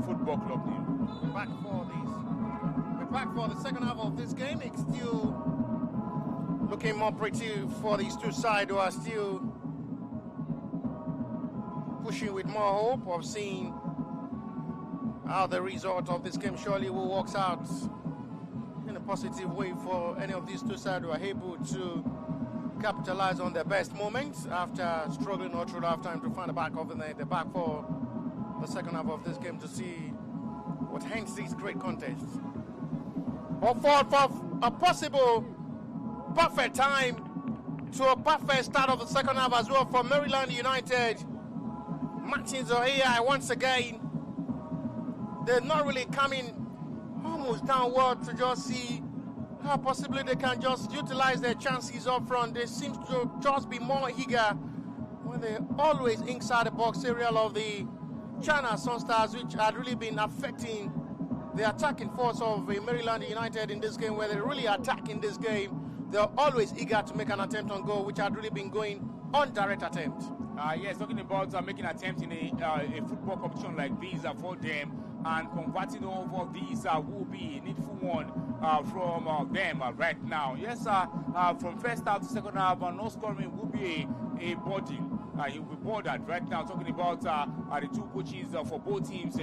Football Club nil. We're back for the second half of this game. It's still looking more pretty for these two sides who are still pushing with more hope of seeing how the result of this game surely will work out in a positive way for any of these two sides who are able to capitalize on their best moments after struggling all through halftime to find the back of the net. They're back for the second half of this game to see what hence these great contests. But for a possible perfect time to a perfect start of the second half as well for Maryland United, Martins Ohia once again, they're not really coming almost downward to just see how possibly they can just utilize their chances up front. They seem to just be more eager when they're always inside the box area of the China SUNSTARS, which had really been affecting the attacking force of Maryland United in this game, where they're really attacking this game. They're always eager to make an attempt on goal, which had really been going on direct attempt. Yes, talking about making attempts in a football competition like this for them, and converting all of these will be a needful one from them right now. Yes, from first half to second half, no scoring will be a burden. He will be bothered right now. Talking about the two coaches for both teams,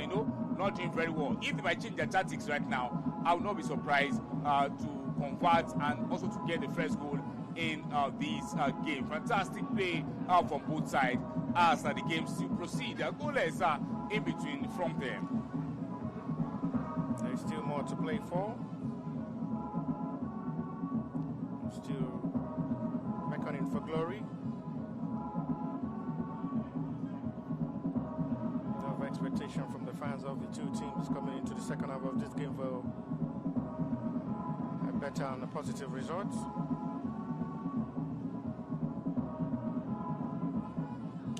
not doing very well. If they might change their tactics right now, I will not be surprised to convert and also to get the first goal in this game. Fantastic play from both sides as the game still proceeds. The goal is in between from them. There's still more to play for. Still beckoning for glory. Of expectation from the fans of the two teams coming into the second half of this game for a better and a positive result.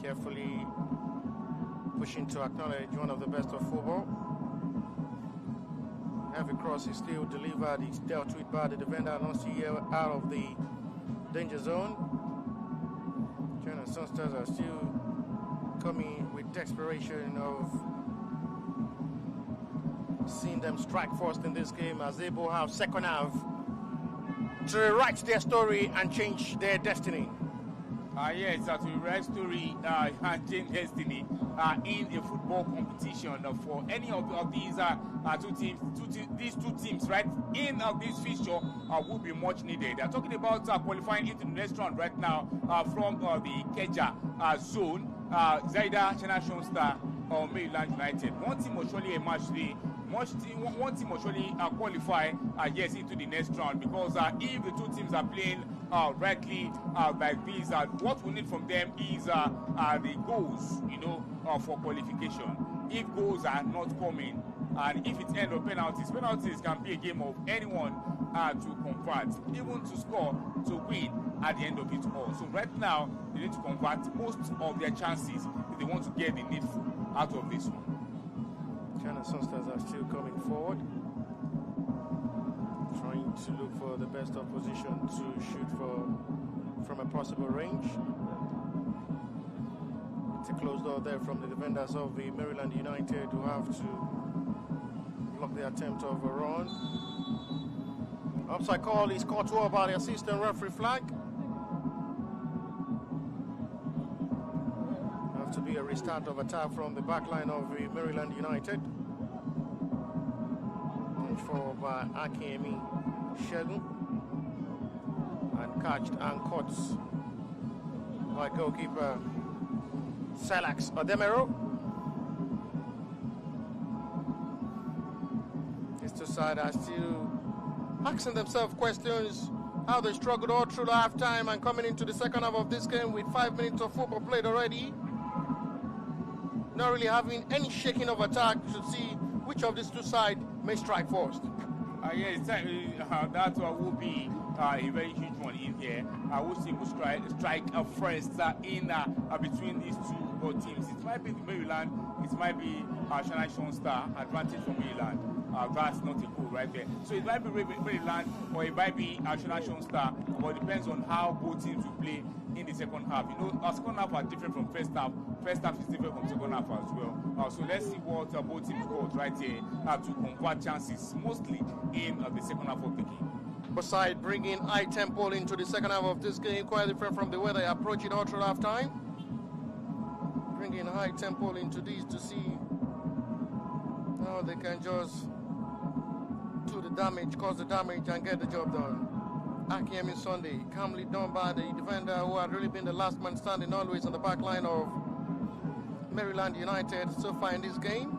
Carefully pushing to acknowledge one of the best of football. Heavy cross is still delivered. It's dealt with by the defender out of the danger zone. China SUNSTARS are still coming with desperation of seeing them strike first in this game, as they both have second half to write their story and change their destiny. Yes, to write story and change destiny in a football competition for any of these these two teams, right? In this fixture will be much needed. They're talking about qualifying into the next round right now from the Ikeja zone. Zaida, China SUNSTARS, or Maryland United. One team will surely emerge today. One team will surely qualify yes, into the next round, because if the two teams are playing rightly like this, what we need from them is the goals, for qualification. If goals are not coming, And if it ends on penalties can be a game of anyone to convert, even to score, to win at the end of it all. So right now, they need to convert most of their chances if they want to get the needful out of this one. China SUNSTARS are still coming forward, trying to look for the best of position to shoot from a possible range. It's a closed door there from the defenders of the Maryland United, who have to block the attempt of a run. Offside call is caught over by the assistant referee flag. Have to be a restart of attack from the back line of the Maryland United. Forward by Akemi Shegun, and catched and caught by goalkeeper Silas Odemero. These two sides are still asking themselves questions, how they struggled all through the half-time and coming into the second half of this game with 5 minutes of football played already. Not really having any shaking of attack to see which of these two sides may strike first. Yes, that will be a very huge one in here. I would say will strike first in between these two teams. It might be the Maryland, it might be SUNSTARS, advantage for Maryland. That's not a goal right there. So it might be Maryland or it might be SUNSTARS, but it depends on how both teams will play in the second half. You know, our second half are different from first half. First half is different from second half as well. So let's see what both teams got right here to convert chances, mostly in the second half of the game. Beside bringing high tempo into the second half of this game, quite different from the way they approach it all through half time. Bringing high tempo into these to see how they can just do the damage, cause the damage, and get the job done. Akemi Sunday, calmly done by the defender who had really been the last man standing always on the back line of Maryland United so far in this game.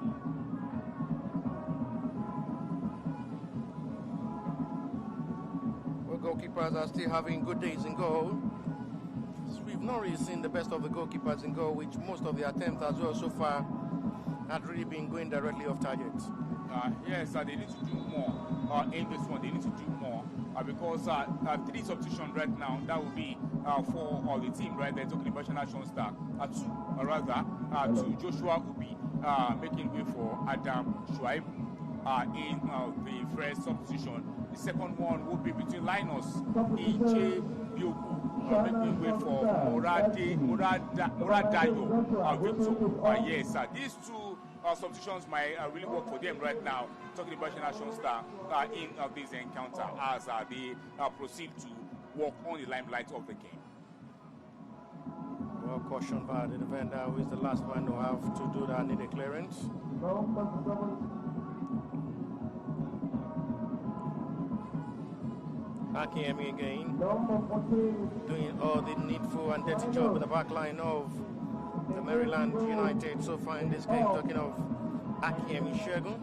Well, goalkeepers are still having good days in goal. We've not really seen the best of the goalkeepers in goal, which most of the attempts as well so far had really been going directly off target. Yes, they need to do more in this one. They need to do more because 3 substitutions right now, that will be for the team right there, talking about SUNSTARS. 2 to Joshua Ubi, making way for Adam Shuaib in the first substitution. The second one will be between Linus Ikeja making way for Moradayo Victor. Yes, these 2 substitutions might really work for them right now. Talking about SUNSTARS in this encounter as they proceed to walk on the limelight of the game. Well cautioned by the defender, who is the last man to have to do that in the clearance. Akemi again, doing all the needful and dirty job in the back line of the Maryland United so far in this game. Talking of Akemi Shegun,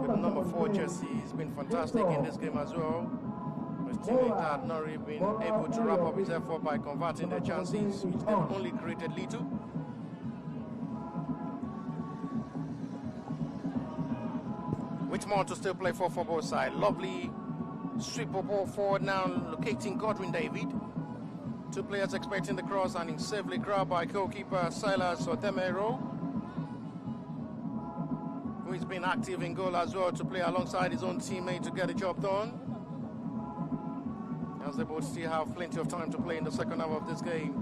with number 4 jersey, he's been fantastic in this game as well. His teammate had not really been able to wrap up his effort by converting their chances, which they've only created little. Which more to still play for both sides. Lovely sweep of ball forward now, locating Godwin David. 2 players expecting the cross, and safely grabbed by goalkeeper Silas Odemero, who has been active in goal as well to play alongside his own teammate to get the job done. As they both still have plenty of time to play in the second half of this game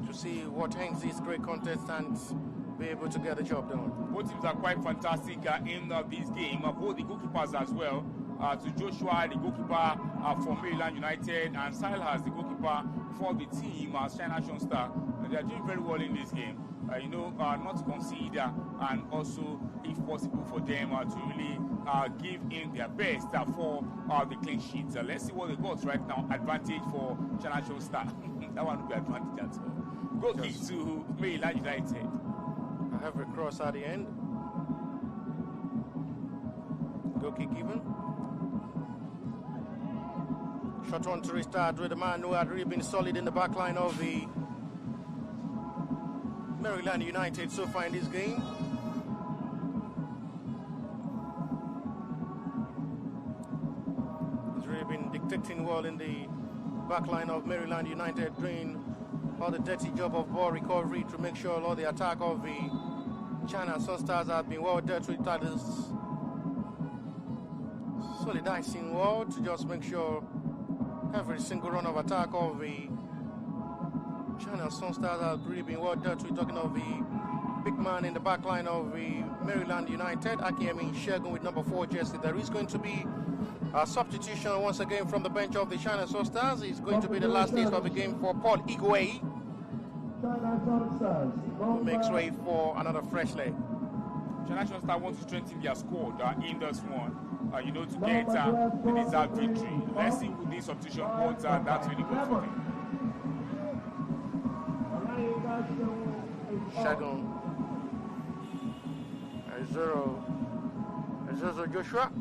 to see what hangs this great contest and be able to get the job done. Both teams are quite fantastic in this game. Both the goalkeepers as well. To Joshua, the goalkeeper for Maryland United, and Silas, the goalkeeper for the team as SUNSTARS. They are doing very well in this game. Not to concede, and also, if possible, for them to really give in their best for the clean sheet. Let's see what they got right now. Advantage for SUNSTARS. That one will be advantage as well. Goal kick to Maryland United. I have a cross at the end. Goal kick given. Shot one to restart with the man who had really been solid in the back line of the Maryland United so far in this game. They've been dictating well in the back line of Maryland United, doing all the dirty job of ball recovery to make sure all the attack of the China SUNSTARS have been well dealt with. That is solidizing well to just make sure every single run of attack of the China SUNSTARS has really been well dealt with. Talking of the big man in the back line of the Maryland United, Akemi Shegun with number 4 jersey. There is going to be a substitution once again from the bench of the China SUNSTARS. It's going to be the last days of the game for Paul Igwe, who makes way for another fresh leg. China SUNSTARS want to strengthen their squad in this one, to get the deserved victory. Let's see who this substitution wants, and that's really good for them. Shagun, Zozo Joshua.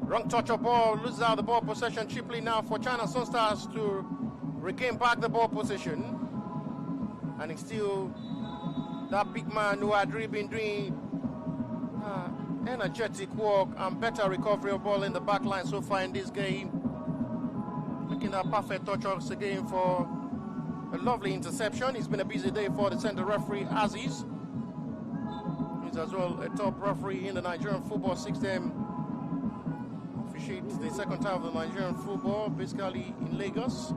Wrong touch of ball, loses out the ball possession cheaply now for China SUNSTARS to regain back the ball position. And it's still that big man who had really been doing energetic work and better recovery of ball in the back line so far in this game. Making that perfect touch once again for a lovely interception. It's been a busy day for the center referee, Aziz. He's as well a top referee in the Nigerian football system. Officiates the second time of the Nigerian football, basically in Lagos.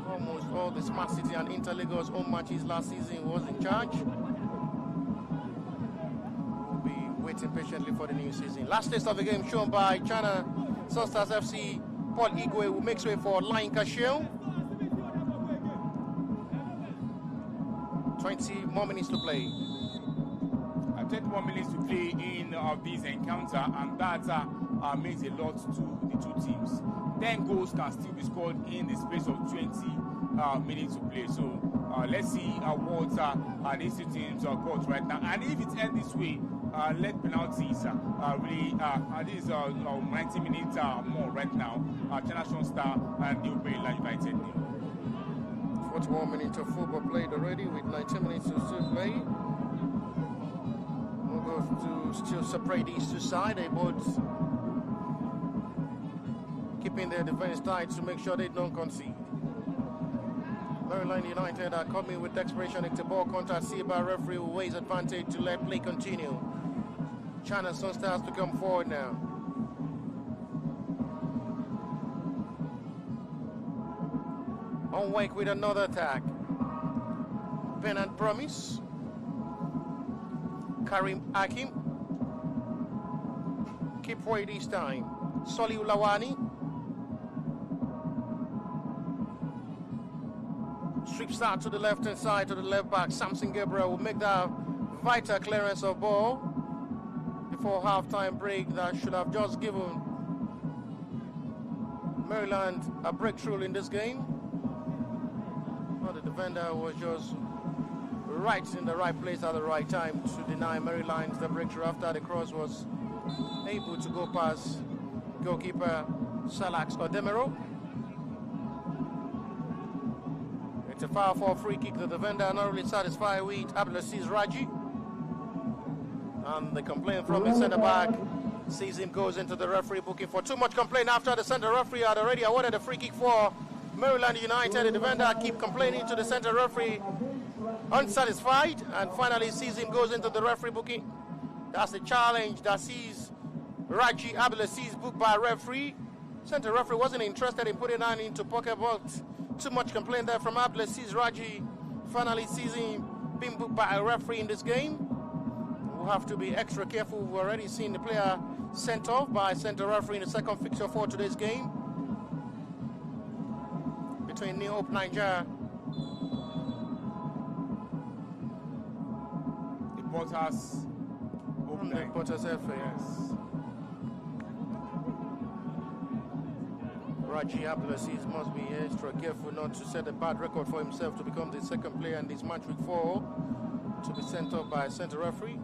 Almost all the Smart City and Inter Lagos home matches last season was in charge. We'll be waiting patiently for the new season. Last taste of the game shown by China SUNSTARS FC. Paul Igwe will make way for Line Kashiel. 20 more minutes to play. 21 minutes to play in this encounter, and that means a lot to the two teams. 10 goals can still be scored in the space of 20 minutes to play. So let's see what these two teams got right now. And if it ends this way, let penalties really this is 90 minutes more right now. China SUNSTARS and New Maryland United. 41 minutes of football played already with 19 minutes to still play. We'll go to still separate these two sides. They both keeping their defense tight to make sure they don't concede. Maryland United are coming with desperation into ball contact. See by referee who weighs advantage to let play continue. China SUNSTARS to come forward now. On wake with another attack. Bernard Promise. Karim Akim. Keep way this time. Soli Ulawani. Sweeps out to the left hand side, to the left back. Samson Gabriel will make that vital clearance of ball before halftime break that should have just given Maryland a breakthrough in this game. But the defender was just right in the right place at the right time to deny Maryland the breakthrough after the cross was able to go past goalkeeper Salax Odemero. It's a foul for a free kick. The defender not really satisfied with Abdulaziz Raji. And the complaint from the centre back sees him goes into the referee booking for too much complaint after the centre referee had already awarded a free kick for Maryland United. The defender keep complaining to the centre referee, unsatisfied, and finally sees him goes into the referee booking. That's the challenge that sees Raji Abdulaziz booked by a referee. Centre referee wasn't interested in putting that into pocket, but too much complaint there from Abdulaziz Raji. Finally sees him being booked by a referee in this game. We'll have to be extra careful. We've already seen the player sent off by a centre referee in the second fixture for today's game between New Hope Nigeria. The Porters And the Porters FA. Yes. Raji Abdulaziz must be extra careful not to set a bad record for himself to become the second player in this match week 4 to be sent off by a centre referee.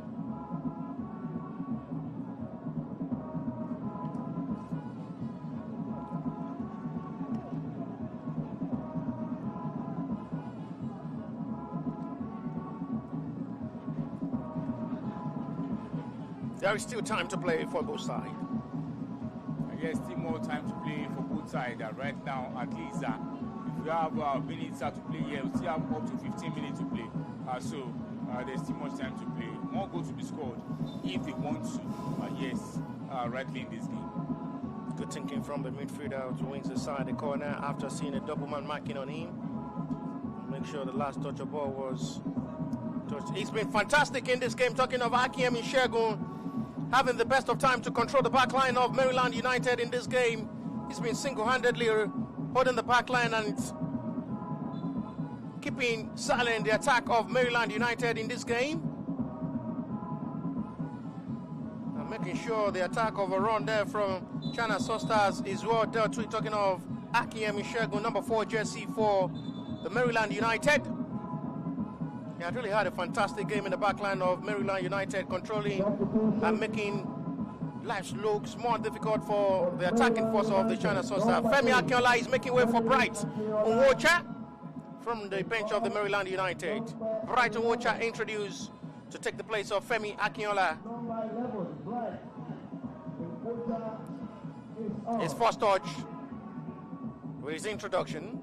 There is still time to play for both sides. Yes, still more time to play for both sides. Right now, at least, if we have minutes to play here, we still have up to 15 minutes to play. So there's still much time to play. More goals to be scored if they want to. Yes, rightly in this game. Good thinking from the midfielder to wings aside the corner after seeing a double man marking on him. Make sure the last touch of ball was touched. He's been fantastic in this game. Talking of Ikeja Shegun, having the best of time to control the back line of Maryland United in this game. He's been single-handedly holding the back line and keeping silent the attack of Maryland United in this game. And making sure the attack of a run there from China SUNSTARS is well dealt with. Talking of Ikeja Shegun, number 4 jersey for the Maryland United. He had really had a fantastic game in the back line of Maryland United, controlling and making life looks more difficult for the attacking force of the China SUNSTARS. Femi Akinola is making way for Bright Nwocha from the bench of the Maryland United. Bright Nwocha introduced to take the place of Femi Akinola. His first touch with his introduction.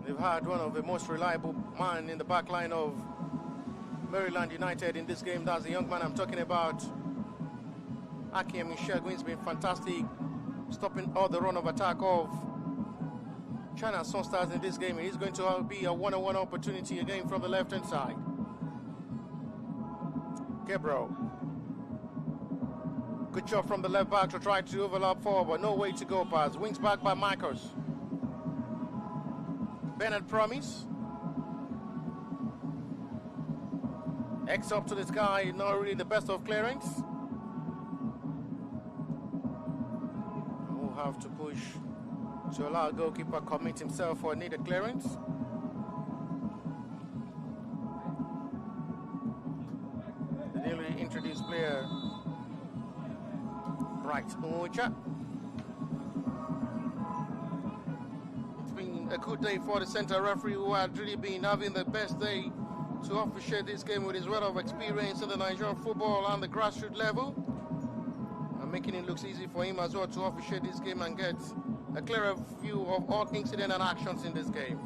They've had one of the most reliable men in the back line of Maryland United in this game. That's the young man I'm talking about. Ikeja Shegun has been fantastic, stopping all the run of attack of China SUNSTARS in this game. He's going to be a one-on-one opportunity again from the left-hand side. Gabriel. Good job from the left back to try to overlap forward, but no way to go past. Wings back by Marcus. Bennett Promise. X up to this guy, not really the best of clearance. We'll have to push to allow goalkeeper commit himself for needed clearance. The newly introduced player, Bright Nwocha. A good day for the center referee, who had really been having the best day to officiate this game with his wealth of experience in the Nigerian football and the grassroots level, and making it look easy for him as well to officiate this game and get a clearer view of all incidents and actions in this game.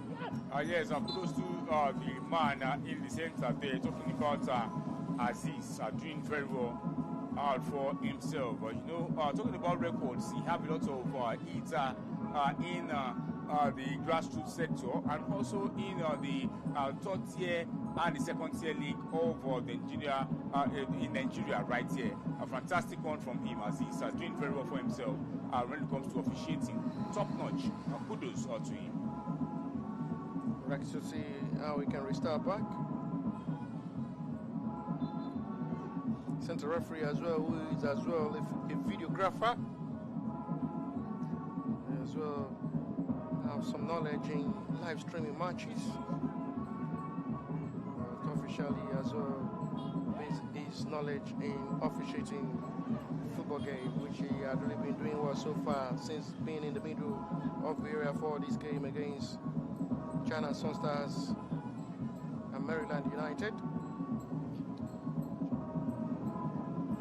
Yes, kudos to the man in the center there, talking about Aziz doing very well for himself. Talking about records, he have a lot of it in the grassroots sector, and also in the third tier and the second tier league of Nigeria, in Nigeria right here. A fantastic one from him, as he's doing very well for himself when it comes to officiating. Top notch. Kudos to him. Right, to see how we can restart back. Center referee as well, who is as well a videographer. As well, have some knowledge in live streaming matches. Officially as well, his knowledge in officiating football game, which he had really been doing well so far since being in the middle of the area for this game against China SUNSTARS and Maryland United.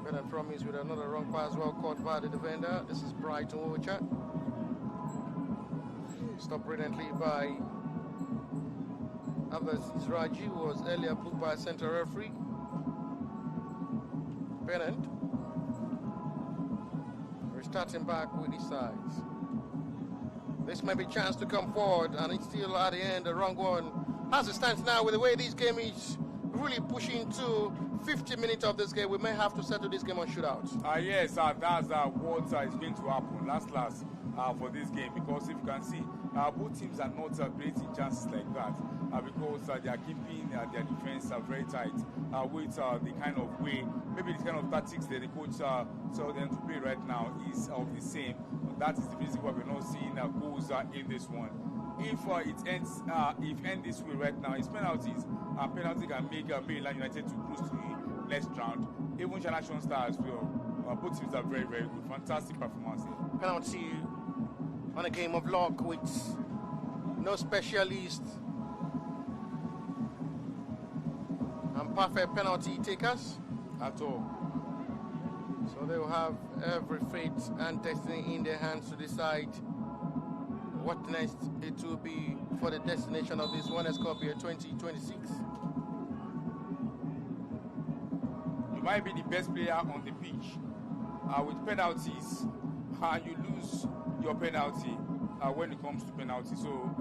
Bennett Promise with another wrong pass, well caught by the defender. This is Bright Nwocha. Stopped brilliantly by Abbas Raji, who was earlier booked by center referee. Bennett restarting back with his sides. This may be a chance to come forward, and it's still at the end the wrong one. As it stands now, with the way this game is really pushing to 50 minutes of this game, we may have to settle this game on shootouts. Yes, that's what is going to happen last for this game, because if you can see, both teams are not creating chances like that because they are keeping their defense very tight with the kind of way, maybe the kind of tactics that the coach told them to play right now is of the same. That is the reason why we're not seeing goals in this one. If it ends this way right now, it's penalties. Penalty can make Maryland United to close to the next round. Even China SUNSTARS as well. Both teams are very, very good. Fantastic performance here. Penalty on a game of luck with no specialist perfect penalty takers at all. So they will have every fate and destiny in their hands to decide what next it will be for the destination of this Winners' Cup year 2026. You might be the best player on the pitch with penalties, and you lose your penalty when it comes to penalty. So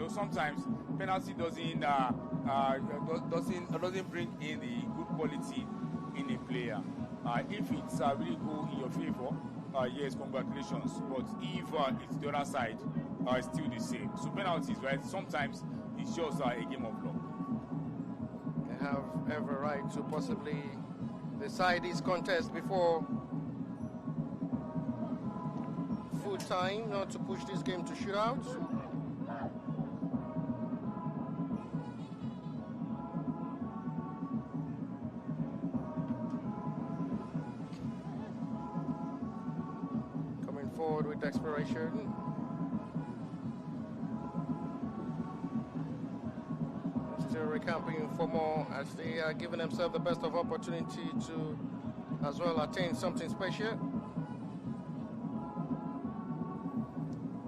sometimes penalty doesn't bring in the good quality in a player. If it's really go in your favor, yes, congratulations. But if it's the other side, it's still the same. So penalties, right? Sometimes it's just a game of luck. They have every right to possibly decide this contest before full time, not to push this game to shootouts. Coming forward with desperation. Still recamping for more as they are giving themselves the best of opportunity to as well attain something special.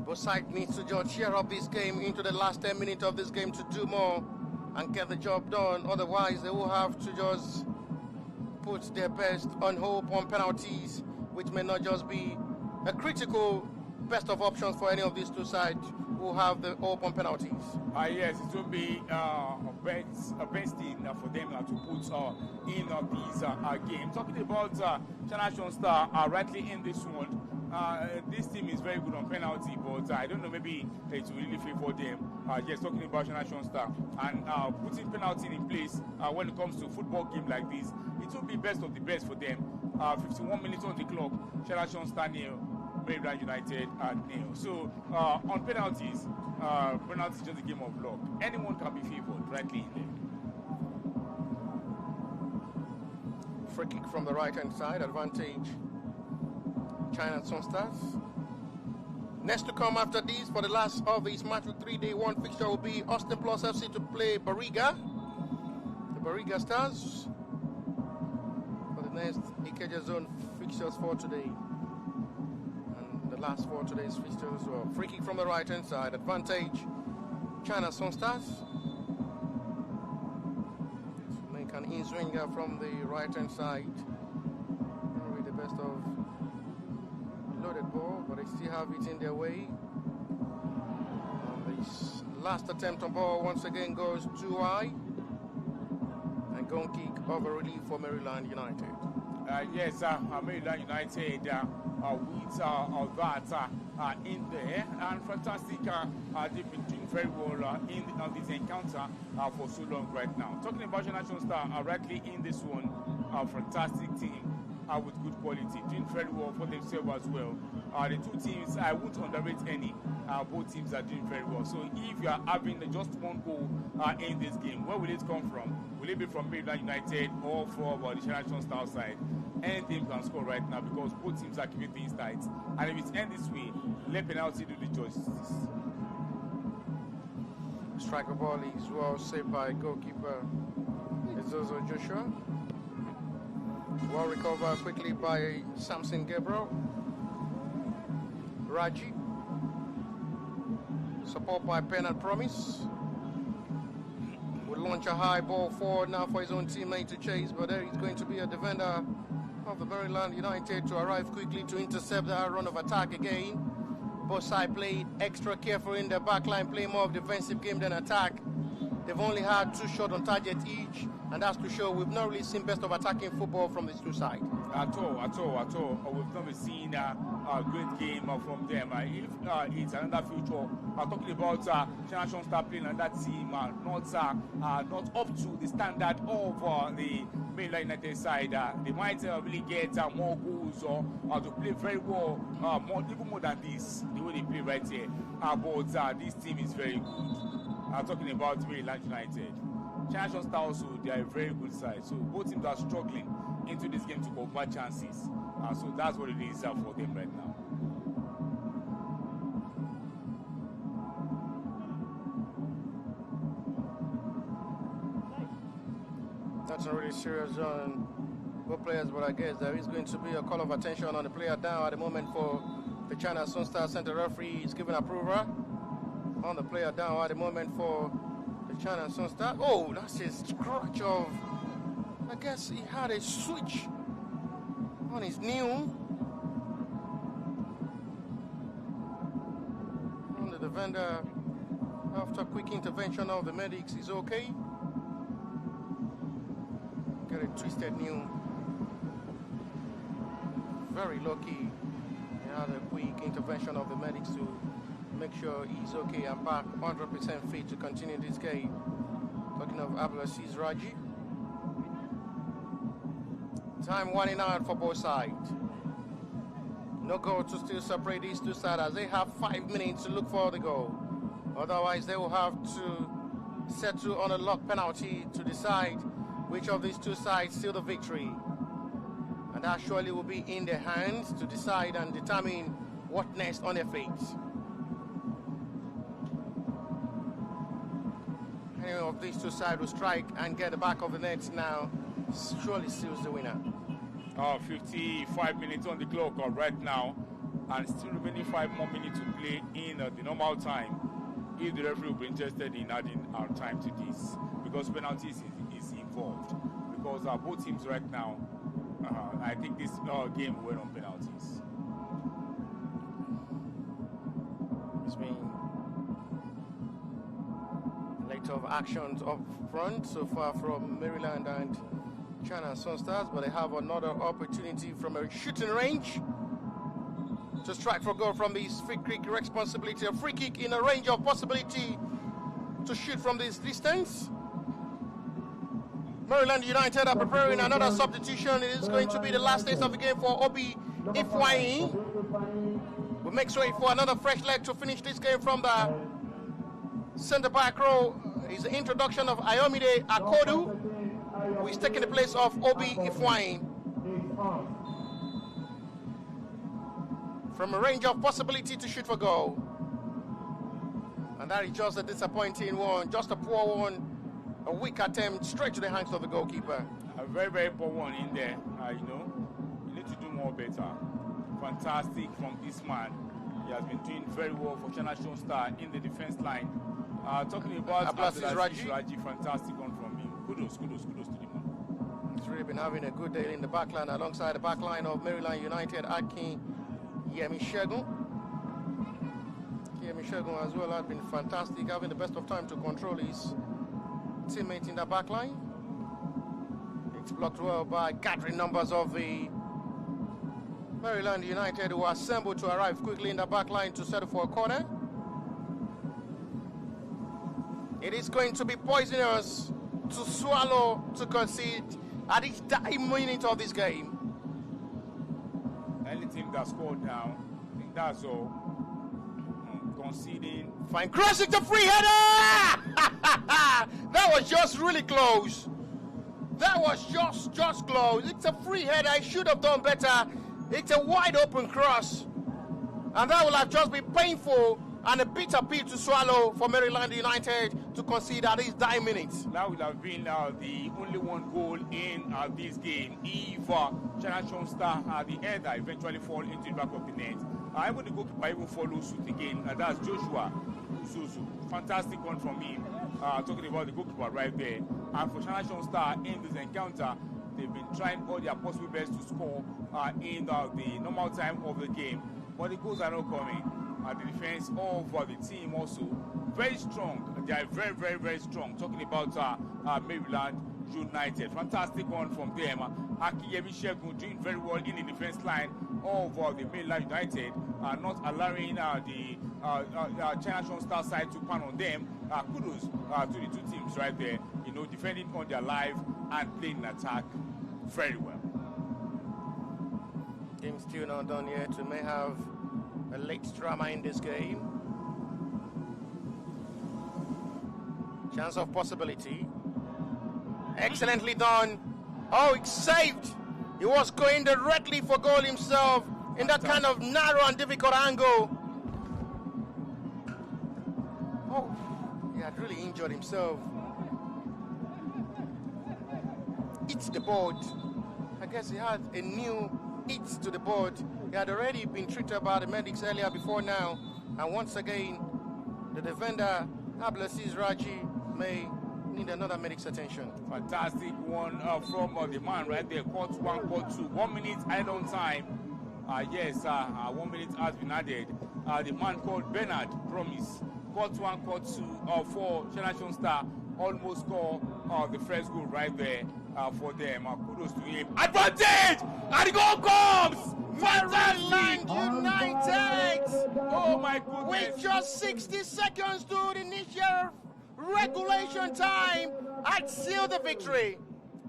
Both sides needs to just cheer up this game into the last 10 minutes of this game to do more and get the job done. Otherwise, they will have to just put their best on hope on penalties, which may not just be a critical best of options for any of these two sides who have the hope on penalties. Yes, it will be a best thing for them to put in these games. Talking about China SUNSTARS rightly in this one. This team is very good on penalty, but I don't know, maybe it will really favor them. Yes, talking about China SUNSTARS and putting penalty in place when it comes to football game like this, it will be best of the best for them. 51 minutes on the clock, China SUNSTARS nil, Maryland United nil. So on penalties, penalty is just a game of luck. Anyone can be favored rightly in there. Free kick from the right hand side, advantage China SUNSTARS. Next to come after this, for the last of this match with 3-day one fixture, will be Austin Plus FC to play Bariga. The Bariga Stars for the next Ikeja zone fixtures for today. And the last for today's fixtures as well. Free kick from the right hand side, advantage China SUNSTARS. Make an in-swinger from the right hand side. Probably the best of loaded ball, but they still have it in their way. And this last attempt on ball once again goes too high. And goal kick over relief for Maryland United. Yes, Maryland United with that in there, and fantastic. They've been doing very well in this encounter for so long right now. Talking about China SUNSTARS rightly in this one, fantastic team. With good quality, doing very well for themselves as well. The two teams, I won't underrate any. Both teams are doing very well. So if you are having just one goal in this game, where will it come from? Will it be from Maryland United or from the China SUNSTARS side? Any team can score right now because both teams are keeping things tight. And if it ends this way, let penalty do the justice. Striker ball is well saved by goalkeeper Ezozo Joshua. Well recovered quickly by Samson Gabriel. Raji. Support by Pen and Promise. Will launch a high ball forward now for his own teammate to chase, but there is going to be a defender of the Maryland United to arrive quickly to intercept that run of attack again. Both sides played extra careful in the back line, play more of defensive game than attack. They've only had 2 shots on target each, and that's to show we've not really seen best of attacking football from these two sides. At all. We've not seen a great game from them. If it's another future, talking about China SUNSTARS playing on that team, not up to the standard of the Maryland United side. They might really get more goals or to play very well, even more than this, the way they play right here. But this team is very good. Talking about Maryland United. China SUNSTARS also, they are a very good side. So both teams are struggling into this game to convert chances. So that's what it is for them right now. Nothing really serious on both players, but I guess there is going to be a call of attention on the player down at the moment for the China SUNSTARS center referee is giving approval on the player down at the moment for the China SUNSTARS. Oh, that's a scratch of, I guess he had a switch on his knee. On the defender, after quick intervention of the medics, is okay. Get a twisted knee. Very lucky. He had a quick intervention of the medics to make sure he's okay and back 100% fit to continue this game. Talking of Abdulaziz Raji. Time running out for both sides. No goal to still separate these two sides as they have 5 minutes to look for the goal. Otherwise, they will have to settle on a lock penalty to decide which of these two sides seal the victory. And that surely will be in their hands to decide and determine what next on their fate. Any of these two sides will strike and get the back of the net now, surely seals the winner. 55 minutes on the clock right now, and still remaining 5 more minutes to play in the normal time. If the referee will be interested in adding our time to this, because penalties is involved. Because both teams right now, I think this game went on penalties. It's been a lot of actions up front so far from Maryland and China SUNSTARS, but they have another opportunity from a shooting range to strike for goal from this free kick responsibility. A free kick in a range of possibility to shoot from this distance. Maryland United are preparing another substitution. It is going to be the last days of the game for Obi Ifeanyi. We make way for another fresh leg to finish this game from the center back row. Is the introduction of Ayomide Akodu, who is taking the place of Obi Ifeanyi. From a range of possibility to shoot for goal. And that is just a disappointing one, just a poor one. A weak attempt straight to the hands of the goalkeeper. A very, very poor one in there. You need to do more better. Fantastic from this man. He has been doing very well for China SUNSTARS in the defense line. Talking about Abdulaziz Raji, fantastic one from him. Kudos to the man. He's really been having a good day in the backline alongside the backline of Maryland United, Akin Yemi-Shegun. Yemi-Shegun as well has been fantastic, having the best of time to control his teammate in the back line. It's blocked well by gathering numbers of the Maryland United, who assembled to arrive quickly in the back line to settle for a corner. It is going to be poisonous to swallow to concede at each dying minute of this game. Any team that scored now, I think that's all. Conceding. Fine crossing to free header! That was just really close. That was just close. It's a free header. I should have done better. It's a wide open cross. And that will have just been painful and a bitter pill to swallow for Maryland United to concede at these dying minutes. That would have been the only one goal in this game if China SUNSTARS had the header eventually fall into the back of the net. Even the goalkeeper even follows suit again, and that's Joshua Uzuzu. Fantastic one from him. Talking about the goalkeeper right there. And for China SUNSTARS in this encounter, they've been trying all their possible best to score in the normal time of the game, but the goals are not coming. The defense of the team also very strong. They are very, very, very strong. Talking about Maryland United. Fantastic one from them. Akin Yemi-Shegun doing very well in the defense line of the Maryland United, not allowing the China SUNSTARS side to pan on them. Kudos to the two teams right there. Defending on their life and playing in attack very well. Game still not done yet. We may have a late drama in this game. Chance of possibility. Excellently done. Oh, it's saved. He was going directly for goal himself in that kind of narrow and difficult angle. Oh, he had really injured himself. hit the board. I guess he had a new hit to the board. He had already been treated by the medics earlier before now. And once again, the defender, Abdulaziz Raji, may need another medic's attention. Fantastic one from the man right there. Court 1, court 2. 1 minute added on time. 1 minute has been added. The man called Bernard Promise. Court 1, court 2 for China Star. Almost score the first goal right there for them. Kudos to him. Advantage! And the goal comes! Maryland United! Oh my goodness! With just 60 seconds to the initial regulation time, I'd seal the victory.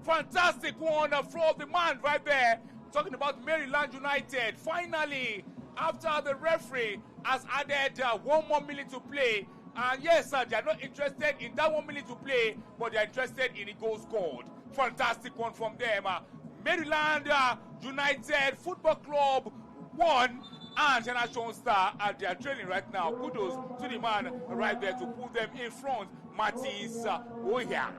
Fantastic one from the man right there. Talking about Maryland United. Finally, after the referee has added 1 more minute to play. And yes, sir, they are not interested in that 1 minute to play, but they are interested in the goal scored. Fantastic one from them. Maryland United Football Club 1 and China Star they are trailing right now. Kudos to the man right there to put them in front. Martins Oya.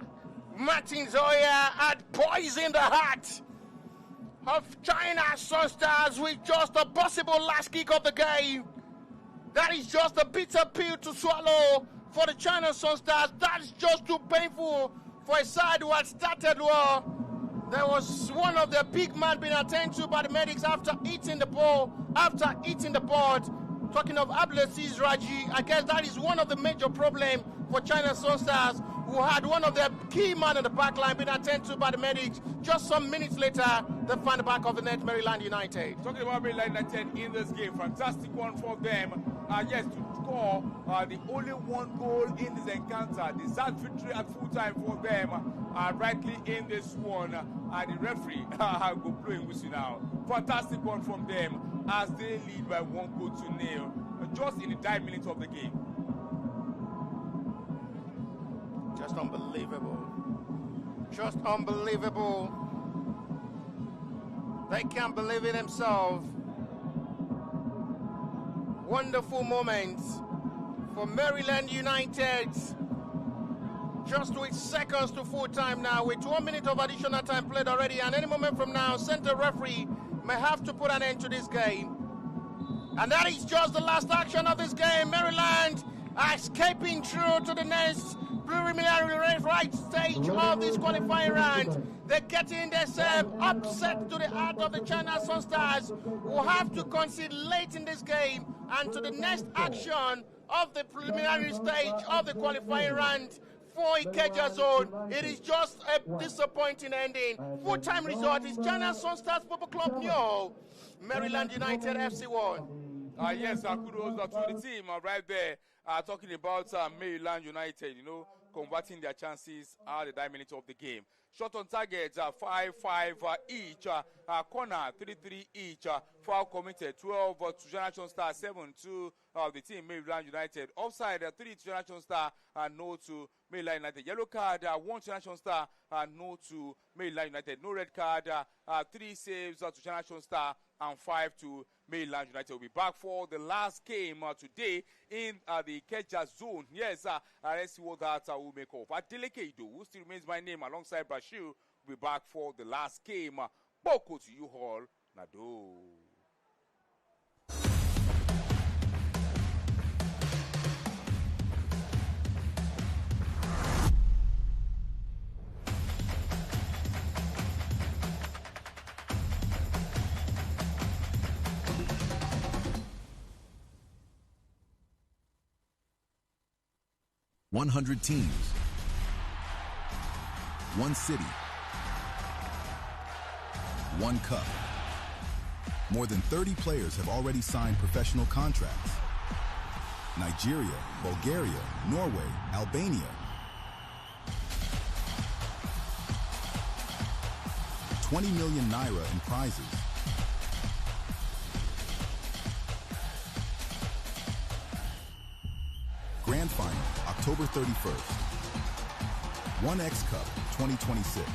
Martins Oya had poisoned the heart of China SUNSTARS with just a possible last kick of the game. That is just a bitter pill to swallow for the China SUNSTARS. That is just too painful for a side who had started well. There was one of the big men being attended to by the medics after eating the ball, after eating the board. Talking of Abdulaziz Raji, I guess that is one of the major problems for China SUNSTARS, who had one of their key men in the back line being attended to by the medics. Just some minutes later, they find the back of the net, Maryland United. Talking about Maryland United in this game, fantastic one for them. Yes, to score the only 1 goal in this encounter. Deserved victory at full time for them. Rightly in this one. The referee go blowing whistle now. Fantastic one from them as they lead by 1 goal to 0. Just in the 9 minutes of the game. Just unbelievable. Just unbelievable. They can't believe it themselves. Wonderful moment for Maryland United. Just with seconds to full time now, with 1 minute of additional time played already, and any moment from now, center referee may have to put an end to this game. And that is just the last action of this game. Maryland are escaping through to the next preliminary right stage of this qualifying round. They're getting themselves upset to the heart of the China SUNSTARS, who have to concede late in this game, and to the next action of the preliminary stage of the qualifying round for Ikeja zone. It is just a disappointing ending. Full-time result is China SUNSTARS Football Club 0, Maryland United FC 1. Yes, kudos to the team right there. Talking about Maryland United, converting their chances at the 9 minutes of the game. Shot on target, 5-5 each. Corner, 3-3 each. Foul committed, 12 to Generation Star, 7 to the team Maryland United. Offside, 3 to Generation Star, no to Maryland United. Yellow card, 1 Generation Star, no to Maryland United. No red card, 3 saves to Generation Star, and 5 to Maryland United. Will be back for the last game today in the Ikeja zone. Yes, let's see what that will make of. Adeleke Ido, who still remains my name alongside Bashir, will be back for the last game. Boko to you all. Nado. $100 teams, 1 city, 1 cup. More than 30 players have already signed professional contracts. Nigeria, Bulgaria, Norway, Albania. 20 million naira in prizes. Grand Final, October 31st. 1X Cup 2026.